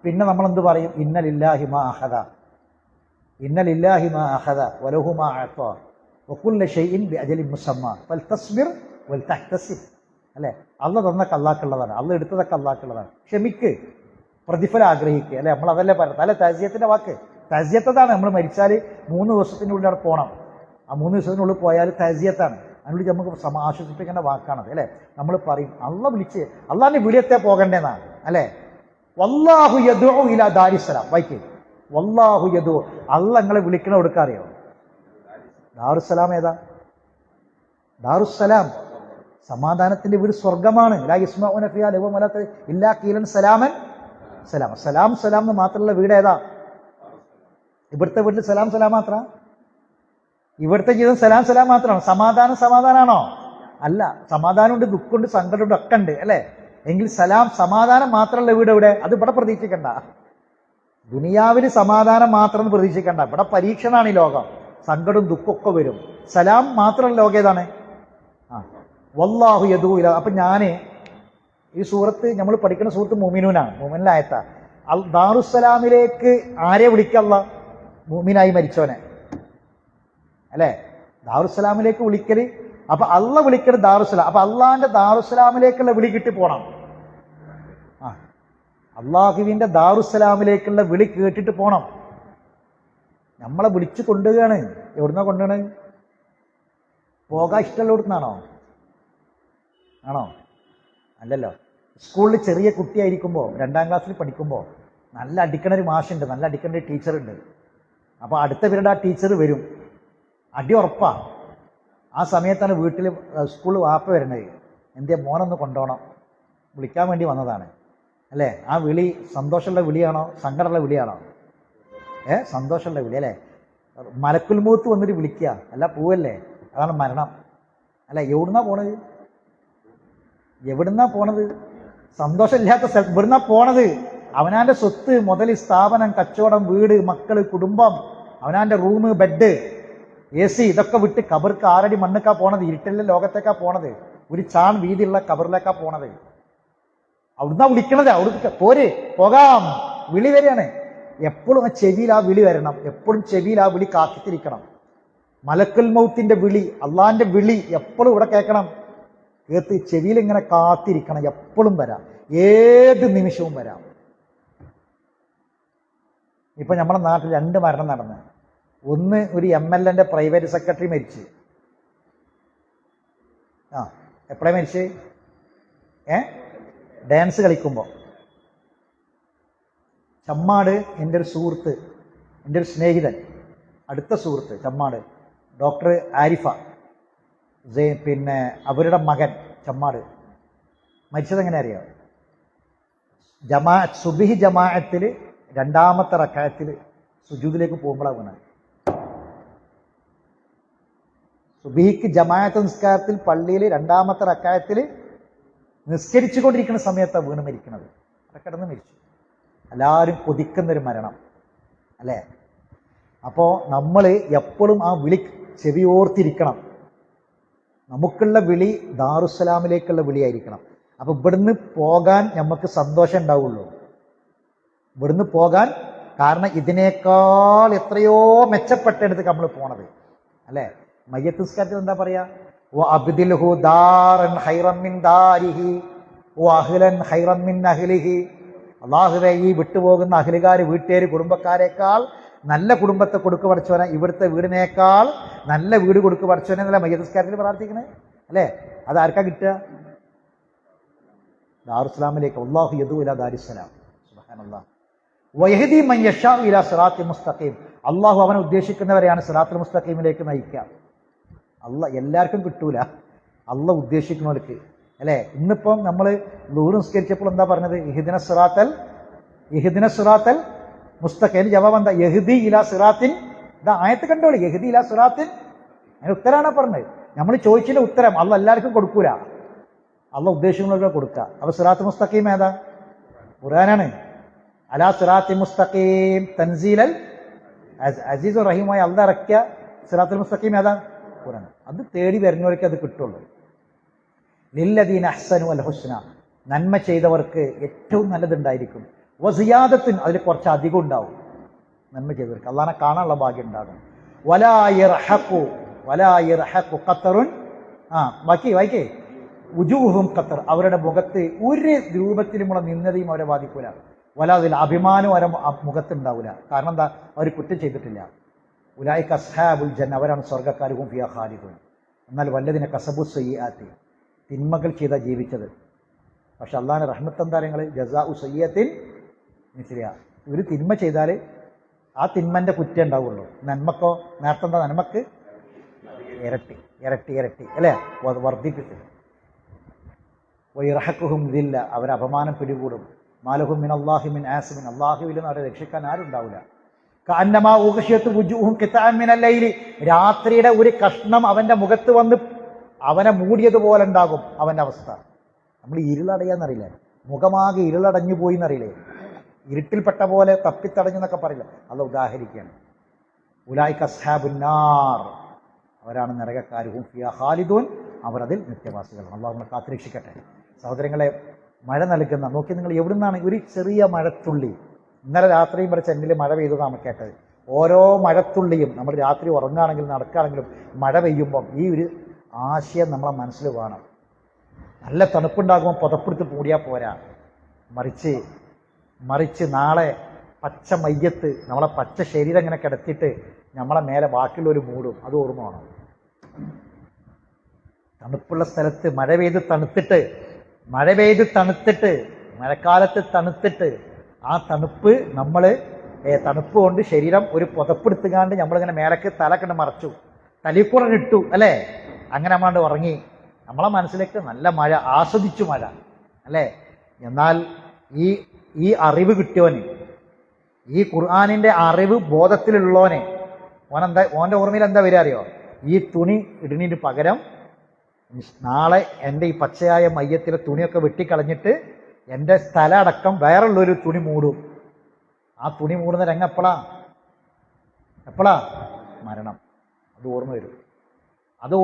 പിന്നെ നമ്മൾ എന്ത് പറയും? ഇന്നലില്ലാഹി മാ അഖദ, ഇന്നലില്ലാഹി മാ അഖദ വലഹു മാ അഅത വകുല്ലു ഷൈഇൻ ബിഅജലിൻ മുസമ്മ ഫൽതസ്ബിർ വൽതഹ്തസിബ്. അല്ലേ? അള്ള തന്നൊക്കെ അള്ളാഹ്ക്കുള്ളതാണ്, അള്ള എടുത്തതൊക്കെ അള്ളാഹ്ക്കുള്ളതാണ്. ക്ഷമിക്ക്, പ്രതിഫലം ആഗ്രഹിക്കുക. അല്ലെ? നമ്മൾ അതല്ലേ പറയുന്നത്. അല്ലെ തഅസിയത്തിന്റെ വാക്ക്? തഅസിയത്താണ്. നമ്മൾ മരിച്ചാൽ 3 ദിവസത്തിനുള്ളിൽ അവിടെ പോകണം. ആ 3 ദിവസത്തിനുള്ളിൽ പോയാൽ തഅസിയത്താണ്. അതിനുള്ളിൽ നമുക്ക് ആശ്വസിപ്പിക്കേണ്ട വാക്കാണത്. അല്ലേ? നമ്മൾ പറയും അള്ള വിളിച്ച്, അള്ളാന്റെ വിളിയത്തെ പോകണ്ടേന്നാണ്. അല്ലേ? വല്ലാഹു യദ്ഉ ഇലാ ദാരിസ്സലാം. വായിക്കേ, വല്ലാഹു യദ്ഉ, അള്ള നിങ്ങളെ വിളിക്കണ കൊടുക്കാറിയോ? ദാറുസ്സലാം ഏതാ? ദാറുസ്സലാം സമാധാനത്തിന്റെ വീട്, സ്വർഗമാണ്. ലാ യസ്മഊന ഫിഹാ ലഗ്വൻ വലാ ഇല്ലാ ഖീലൻ സലാമൻ സലാം. സലാം സലാം എന്ന് മാത്രമുള്ള വീട് ഏതാ? ഇവിടുത്തെ വീട്ടിൽ സലാം സലാം മാത്രം? ഇവിടുത്തെ ജീവിതം സലാം സലാം മാത്രമാണ്? സമാധാനമാണോ? അല്ല. സമാധാനമുണ്ട്, ദുഃഖമുണ്ട്, സങ്കടമുണ്ട്, ഒക്കെ ഉണ്ട്. അല്ലേ? എങ്കിൽ സലാം, സമാധാനം മാത്രമുള്ള വീട് എവിടെ? അത് ഇവിടെ പ്രതീക്ഷിക്കണ്ട. ദുനിയാവിൽ സമാധാനം മാത്രം പ്രതീക്ഷിക്കണ്ട. ഇവിടെ പരീക്ഷണമാണ് ഈ ലോകം. സങ്കടവും ദുഃഖമൊക്കെ വരും. സലാം മാത്രമുള്ള ലോകം ഏതാണ്? വല്ലാഹു യദ്ഉ ഇലാ. അപ്പൊ ഞാന് ഈ സൂറത്ത് നമ്മൾ പഠിക്കുന്ന സൂറത്ത് മുഅ്മിനൂനാണ്, മുഅ്മിനിലായത്താ. ദാറുസ്സലാമിലേക്ക് ആരെ വിളിക്കല്ല? മുഅ്മിനായി മരിച്ചവനെ. അല്ലേ? ദാറുസ്സലാമിലേക്ക് വിളിക്കല്. അപ്പൊ അള്ള വിളിക്കല് ദാറുസ്സലാം. അപ്പൊ അള്ളാന്റെ ദാറുസ്സലാമിലേക്കുള്ള വിളി കിട്ടി പോണം. അള്ളാഹുവിന്റെ ദാറുസ്സലാമിലേക്കുള്ള വിളി കേട്ടിട്ട് പോണം. നമ്മളെ വിളിച്ചു കൊണ്ടുകയാണ്. എവിടുന്നാ കൊണ്ടുപോണേ? പോകാൻ ഇഷ്ടമുള്ളവിടുന്നാണോ? ആണോ? അല്ലല്ലോ. സ്കൂളിൽ ചെറിയ കുട്ടിയായിരിക്കുമ്പോൾ, 2ാം ക്ലാസ്സിൽ പഠിക്കുമ്പോൾ നല്ല അടിക്കണ ഒരു മാഷുണ്ട്, നല്ല അടിക്കണ ഒരു ടീച്ചറുണ്ട്. അപ്പോൾ അടുത്ത പീരീഡ് ആ ടീച്ചർ വരും, അടി ഉറപ്പാണ്. ആ സമയത്താണ് വീട്ടിൽ സ്കൂളിൽ വാപ്പ വരുന്നത്. എൻ്റെ മോനൊന്ന് കൊണ്ടുപോകണം, വിളിക്കാൻ വേണ്ടി വന്നതാണ്. അല്ലേ? ആ വിളി സന്തോഷമുള്ള വിളിയാണോ സങ്കടമുള്ള വിളിയാണോ? സന്തോഷമുള്ള വിളി. അല്ലേ? മലക്കുൽ മൗത്ത് വന്നിട്ട് വിളിക്കുക, അല്ല പോവല്ലേ? അതാണ് മരണം. അല്ല, എവിടുന്നാ പോണത്? സന്തോഷമില്ലാത്ത സ്ഥലത്ത് ഇവിടുന്നാ പോണത്. അവനാന്റെ സ്വത്ത്, മുതൽ, സ്ഥാപനം, കച്ചവടം, വീട്, മക്കള്, കുടുംബം, അവനാന്റെ റൂം, ബെഡ്, AC, ഇതൊക്കെ വിട്ട് കബർക്ക് 6 അടി മണ്ണുക്കാ പോണത്. ഇരുട്ടിലെ ലോകത്തേക്കാ പോണത്. ഒരു ചാൺ വീതിയുള്ള കബറിലേക്കാ പോണത്. അവിടുന്നാ വിളിക്കണത്. അവിടുത്തെ പോകാം വിളി വരികയാണ്. എപ്പോഴും ആ ചെവിയിൽ ആ വിളി വരണം. എപ്പോഴും ചെവിയിൽ ആ വിളി കാത്തിരിക്കണം. മലക്കുൽ മൗത്തിന്റെ വിളി, അള്ളാന്റെ വിളി എപ്പോഴും ഇവിടെ കേൾക്കണം. കേട്ട് ചെവിയിൽ ഇങ്ങനെ കാത്തിരിക്കണം. എപ്പോഴും വരാം, ഏത് നിമിഷവും വരാം. ഇപ്പൊ നമ്മുടെ നാട്ടിൽ 2 മരണം നടന്ന്. ഒന്ന്, ഒരു MLA പ്രൈവറ്റ് സെക്രട്ടറി മരിച്ച്. എപ്പോഴാ മരിച്ച്? ഡാൻസ് കളിക്കുമ്പോൾ. ചമ്മാട് എൻ്റെ ഒരു സുഹൃത്ത്, എൻ്റെ ഒരു സ്നേഹിതൻ, അടുത്ത സുഹൃത്ത് ചമ്മാട്, ഡോക്ടർ ആരിഫ, പിന്നെ അവരുടെ മകൻ ചമ്മാട് മരിച്ചത് എങ്ങനെ അറിയാം? സുബഹി ജമാഅത്തിൽ രണ്ടാമത്തെ റക്അത്തിൽ സുജൂദിലേക്ക് പോകുമ്പോഴാണ് വീണത്. സുബഹിക്ക് ജമാഅത്ത് നിസ്കാരത്തിൽ പള്ളിയിൽ രണ്ടാമത്തെ റക്അത്തിൽ നിസ്കരിച്ചു കൊണ്ടിരിക്കുന്ന സമയത്താണ് വീണ് മരിക്കുന്നത്. അവിടെ കിടന്ന് മരിച്ചു. എല്ലാവരും കൊതിക്കുന്നൊരു മരണം അല്ലേ? അപ്പോൾ നമ്മൾ എപ്പോഴും ആ വിളി ചെവിയോർത്തിരിക്കണം. നമുക്കുള്ള വിളി ദാറുസ്സലാമിലേക്കുള്ള വിളിയായിരിക്കണം. അപ്പോൾ ഇവിടുന്ന് പോകാൻ നമുക്ക് സന്തോഷം ഉണ്ടാവുള്ളൂ. ഇവിടുന്ന് പോകാൻ, കാരണം ഇതിനേക്കാൾ എത്രയോ മെച്ചപ്പെട്ടെടുത്ത് നമ്മൾ പോണത് അല്ലേ? മയ്യത്ത് നിസ്കാരത്തിൽ എന്താ പറയാ? അബ്ദിൽഹു ദാറൻ ഖൈറൻ മിൻ ദാരിഹി വഅഹ്ലൻ ഖൈറൻ മിൻ അഹ്ലിഹി. അല്ലാഹുവേ, ഈ വിട്ടുപോകുന്ന അഹ്ലുകാർ, വീട്ടുകാർ, കുടുംബക്കാരേക്കാൾ നല്ല കുടുംബത്തെ കൊടുക്കു പഠിച്ചവനെ, ഇവിടുത്തെ വീടിനേക്കാൾ നല്ല വീട് കൊടുക്കു പഠിച്ചവനെ എന്നല്ല മയ്യത്ത് നിസ്കാരത്തിൽ പ്രാർത്ഥിക്കണേ അല്ലേ? അത് ആർക്കാ കിട്ടുക? ദാറുസ്സലാമിലേക്ക്. അല്ലാഹു യദൂ ഇലാ ദാരിസ്സലാം. സുബ്ഹാനല്ലാഹ്. വയഹ്ദി മൻ യശാഉ ഇലാ സിറാത്തിൽ മുസ്തഖീം. അല്ലാഹു അവനെ ഉദ്ദേശിക്കുന്നവരെയാണ് സിറാത്തുൽ മുസ്തഖീമിലേക്ക് നയിക്കുക. എല്ലാവർക്കും കിട്ടൂല, അള്ളാഹ് ഉദ്ദേശിക്കുന്നവർക്ക് അല്ലേ? ഇന്നിപ്പം നമ്മൾ ളുഹ്ർ നിസ്കരിച്ചപ്പോൾ എന്താ പറഞ്ഞത്? ഇഹ്ദിന സിറാത്തൽ മുസ്തഖീം. ജവാബ് എന്താ? യഹ്ദി ഇലാ സിറാത്തിൻ. ഇതാ ആയത്ത് കണ്ടോളി, യഹ്ദി ഇലാ സിറാത്തിൻ. അതിന് ഉത്തരാണ് പറഞ്ഞത്. നമ്മൾ ചോദിച്ചതിന്റെ ഉത്തരം അള്ളാഹ് എല്ലാവർക്കും കൊടുക്കൂല, അള്ളാഹ് ഉദ്ദേശിക്കുന്നവർക്ക് കൊടുക്കുക. അപ്പൊ സിറാത്ത് മുസ്തഖീം ഏതാ? ഖുർആനാണ്. അലാ സിറാത്തി മുസ്തഖീം തൻസീലൽ അസീസ് റഹീമായ അള്ളാഹ് ഇറക്കിയ സിറാത്തുൽ മുസ്തഖീം ഏതാ? ഖുർആൻ. അത് തേടി വരുന്നവർക്ക് അത് കിട്ടുള്ളൂ. ലില്ലദീന അഹ്സനു അൽ ഹുസ്ന. നന്മ ചെയ്തവർക്ക് ഏറ്റവും നല്ലതുണ്ടായിരിക്കും. വസിയാദത്തുൻ, അതിൽ കുറച്ച് അധികം ഉണ്ടാവും. നന്മ ചെയ്തവർക്ക് അള്ളാഹനെ കാണാനുള്ള ഭാഗ്യം ഉണ്ടാകും. വലാ യർഹഖു ഖത്തറുൻ. വായിക്കേ ഉജൂഹും ഖത്തർ. അവരുടെ മുഖത്ത് ഒരു രൂപത്തിലുമുള്ള നിന്ദതയും അവരെ ബാധിക്കൂല. വലാതിൽ അഭിമാനവും അവരെ മുഖത്തുണ്ടാവില്ല. കാരണം എന്താ? അവർ കുറ്റം ചെയ്തിട്ടില്ല. ഉലൈക അസ്ഹാബുൽ ജന്ന, അവരാണ് സ്വർഗ്ഗക്കാരും ഫിഹാ ഖാലിദൂൻ. എന്നാൽ വല്ലദിന കസബു സയ്യിആത്തി, തിന്മകൾ ചെയ്താ ജീവിച്ചത്. പക്ഷെ അള്ളാഹിന്റെ റഹ്മത്ത് എന്താ? നിങ്ങൾ ജസാഉ സയ്യിഅത്തിൻ മിസ്ലിഹാ. ഒരു തിന്മ ചെയ്താൽ ആ തിന്മന്റെ കുറ്റം ഉണ്ടാവുള്ളൂ. നന്മക്കോ നേരത്തെ എന്താ? നന്മക്ക് ഇരട്ടി ഇരട്ടി ഇരട്ടി അല്ലേ? വർദ്ധിപ്പിച്ചു. വയർഹഖുഹും ദില്ല, അവർ അപമാനം പിടികൂടും. മാലഹും മിൻ അല്ലാഹി മിൻ ആസിമിൻ, അള്ളാഹുവിൽ നിന്ന് അവരെ രക്ഷിക്കാൻ ആരും ഉണ്ടാവില്ല. കഅന്നമാ ഉഗ്ശിയതു വുജൂഹും ഖിതാഅൻ മിനൽ ലൈലി, രാത്രിയുടെ ഒരു കഷ്ണം അവന്റെ മുഖത്ത് വന്ന് അവനെ മൂടിയതുപോലെ ഉണ്ടാകും അവന്റെ അവസ്ഥ. നമ്മൾ ഇരുളടയാന്നറിയില്ലേ? മുഖമാകെ ഇരുളടഞ്ഞു പോയി എന്നറിയില്ലേ? ഇരുട്ടിൽപ്പെട്ട പോലെ തപ്പിത്തടഞ്ഞു എന്നൊക്കെ പറയില്ല. അത് ഉദാഹരിക്കുകയാണ്. ഉലൈക അസ്ഹാബുൻ നാർ, അവരാണ് നരകക്കാർ. ഹും ഫിഹാ ഖാലിദൂൻ, അവർ അതിൽ നിത്യവാസികളാണ്. അള്ളാഹു നമ്മളെ കാത്തുരക്ഷിക്കട്ടെ. സഹോദരങ്ങളെ, മഴ നൽകുന്ന, നോക്കി നിങ്ങൾ എവിടുന്നാണ് ഒരു ചെറിയ മഴത്തുള്ളി. ഇന്നലെ രാത്രിയും വരെ ചെന്നിൽ മഴ പെയ്തു നാം കേട്ടത്. ഓരോ മഴത്തുള്ളിയും നമ്മൾ രാത്രി ഉറങ്ങുകയാണെങ്കിലും നടക്കുകയാണെങ്കിലും മഴ പെയ്യുമ്പം ഈ ഒരു ആശയം നമ്മളെ മനസ്സിൽ വേണം. നല്ല തണുപ്പുണ്ടാകുമ്പോൾ പുതപ്പെടുത്ത് മൂടിയാൽ പോരാ, മറിച്ച് നാളെ പച്ച മയ്യത്ത്, നമ്മളെ പച്ച ശരീരം ഇങ്ങനെ കിടത്തിയിട്ട് നമ്മളെ മേലെ ബാക്കിയുള്ളൊരു മൂടും. അത് ഓർമ്മ വേണം. തണുപ്പുള്ള സ്ഥലത്ത് മഴ പെയ്ത് തണുത്തിട്ട് മഴക്കാലത്ത് തണുത്തിട്ട് ആ തണുപ്പ് തണുപ്പ് കൊണ്ട് ശരീരം ഒരു പുതപ്പെടുത്തുകാണ്ട് നമ്മളിങ്ങനെ മേലക്ക് തല കണ്ട് മറച്ചു, തലീക്കൂടെ ഇട്ടു അല്ലേ? അങ്ങനെ നമ്മാണ്ട് ഉറങ്ങി. നമ്മളെ മനസ്സിലേക്ക് നല്ല മഴ, ആസ്വദിച്ചു മഴ അല്ലേ? എന്നാൽ ഈ അറിവ് കിട്ടിയവന്, ഈ ഖുർആനിന്റെ അറിവ് ബോധത്തിലുള്ളവനെ, ഓന്റെ ഓർമ്മയിൽ എന്താ വരിക അറിയോ? ഈ തുണി ഇടുന്നതിന് പകരം നാളെ എൻ്റെ ഈ പച്ചയായ മയ്യത്തിലെ തുണിയൊക്കെ വെട്ടിക്കളഞ്ഞിട്ട് എൻ്റെ സ്ഥലം അടക്കം വേറുള്ളൊരു തുണി മൂടും. ആ തുണി മൂടുന്ന രംഗം എപ്പോഴാ? മരണം. അത്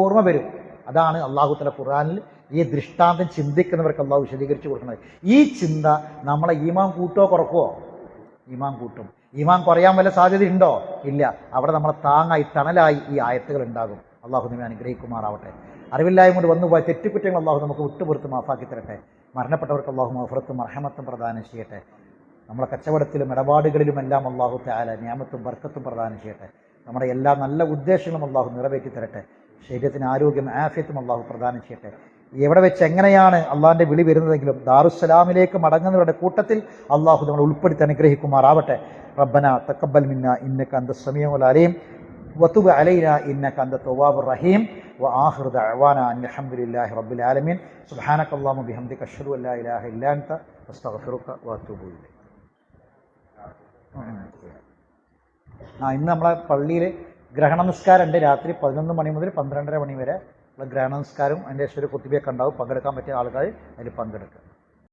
ഓർമ്മ വരും. അതാണ് അള്ളാഹു തആല ഖുർആനിൽ ഈ ദൃഷ്ടാന്തം ചിന്തിക്കുന്നവർക്ക് അള്ളാഹു വിശദീകരിച്ചു കൊടുക്കുന്നത്. ഈ ചിന്ത നമ്മളെ ഈമാൻ കൂട്ടോ കുറക്കുവോ? ഈമാൻ കൂട്ടും. ഈമാൻ കുറയാൻ വല്ല സാധ്യതയുണ്ടോ? ഇല്ല. അവിടെ നമ്മളെ താങ്ങായി തണലായി ഈ ആയത്തുകൾ ഉണ്ടാകും. അള്ളാഹു നമ്മെ അനുഗ്രഹിക്കുമാറാവട്ടെ. അറിവില്ലായ്മ കൊണ്ട് വന്നുപോയ തെറ്റുകുറ്റങ്ങൾ അള്ളാഹു നമുക്ക് വിട്ടുപുറത്ത് മാഫാക്കി തരട്ടെ. മരണപ്പെട്ടവർക്ക് അള്ളാഹു മഗ്ഫിറത്തും റഹ്മത്തും പ്രദാനം ചെയ്യട്ടെ. നമ്മളെ കച്ചവടത്തിലും ഇടപാടുകളിലുമെല്ലാം അള്ളാഹു തആല നിഅമത്തും ബർക്കത്തും പ്രദാനം ചെയ്യട്ടെ. നമ്മുടെ എല്ലാ നല്ല ഉദ്ദേശങ്ങളും അള്ളാഹു നിറവേറ്റി തരട്ടെ. ശരീരത്തിന് ആരോഗ്യം ആഫിയത്തും അള്ളാഹു പ്രദാനം ചെയ്യട്ടെ. എവിടെ വെച്ച് എങ്ങനെയാണ് അള്ളാഹിൻ്റെ വിളി വരുന്നതെങ്കിലും ദാറുസ്സലാമിലേക്ക് മടങ്ങുന്നവരുടെ കൂട്ടത്തിൽ അള്ളാഹു നമ്മൾ ഉൾപ്പെടുത്തി അനുഗ്രഹിക്കുമാറാവട്ടെ. റബ്ബന തഖബ്ബൽ മിന്നാ ഇന്നക അന്തസ് സമീഉൽ അലീം വതുബ് അലൈനാ ഇന്നക അന്തത് തവ്വാബുർ റഹീം വആഖിറു ദഅവാനാ അൽഹംദുലില്ലാഹി റബ്ബിൽ ആലമീൻ. സുബ്ഹാനകല്ലാഹുമ്മ ബിഹംദിക അഷ്ഹദു അൻ ലാ ഇലാഹ ഇല്ലാ അൻത അസ്തഗ്ഫിറുക വഅതൂബു ഇലൈക്. ഇന്ന് നമ്മളെ പള്ളിയിൽ ഗ്രഹണ നിസ്കാരമുണ്ട്. രാത്രി 11 മണി മുതൽ 12:30 മണി വരെ ഗ്രഹണ നിസ്കാരം. അതിൻ്റെ ശേഷം ഒരു കുത്തുബയൊക്കെ ഉണ്ടാവും. പങ്കെടുക്കാൻ പറ്റിയ ആളുകൾ അതിൽ പങ്കെടുക്കുക.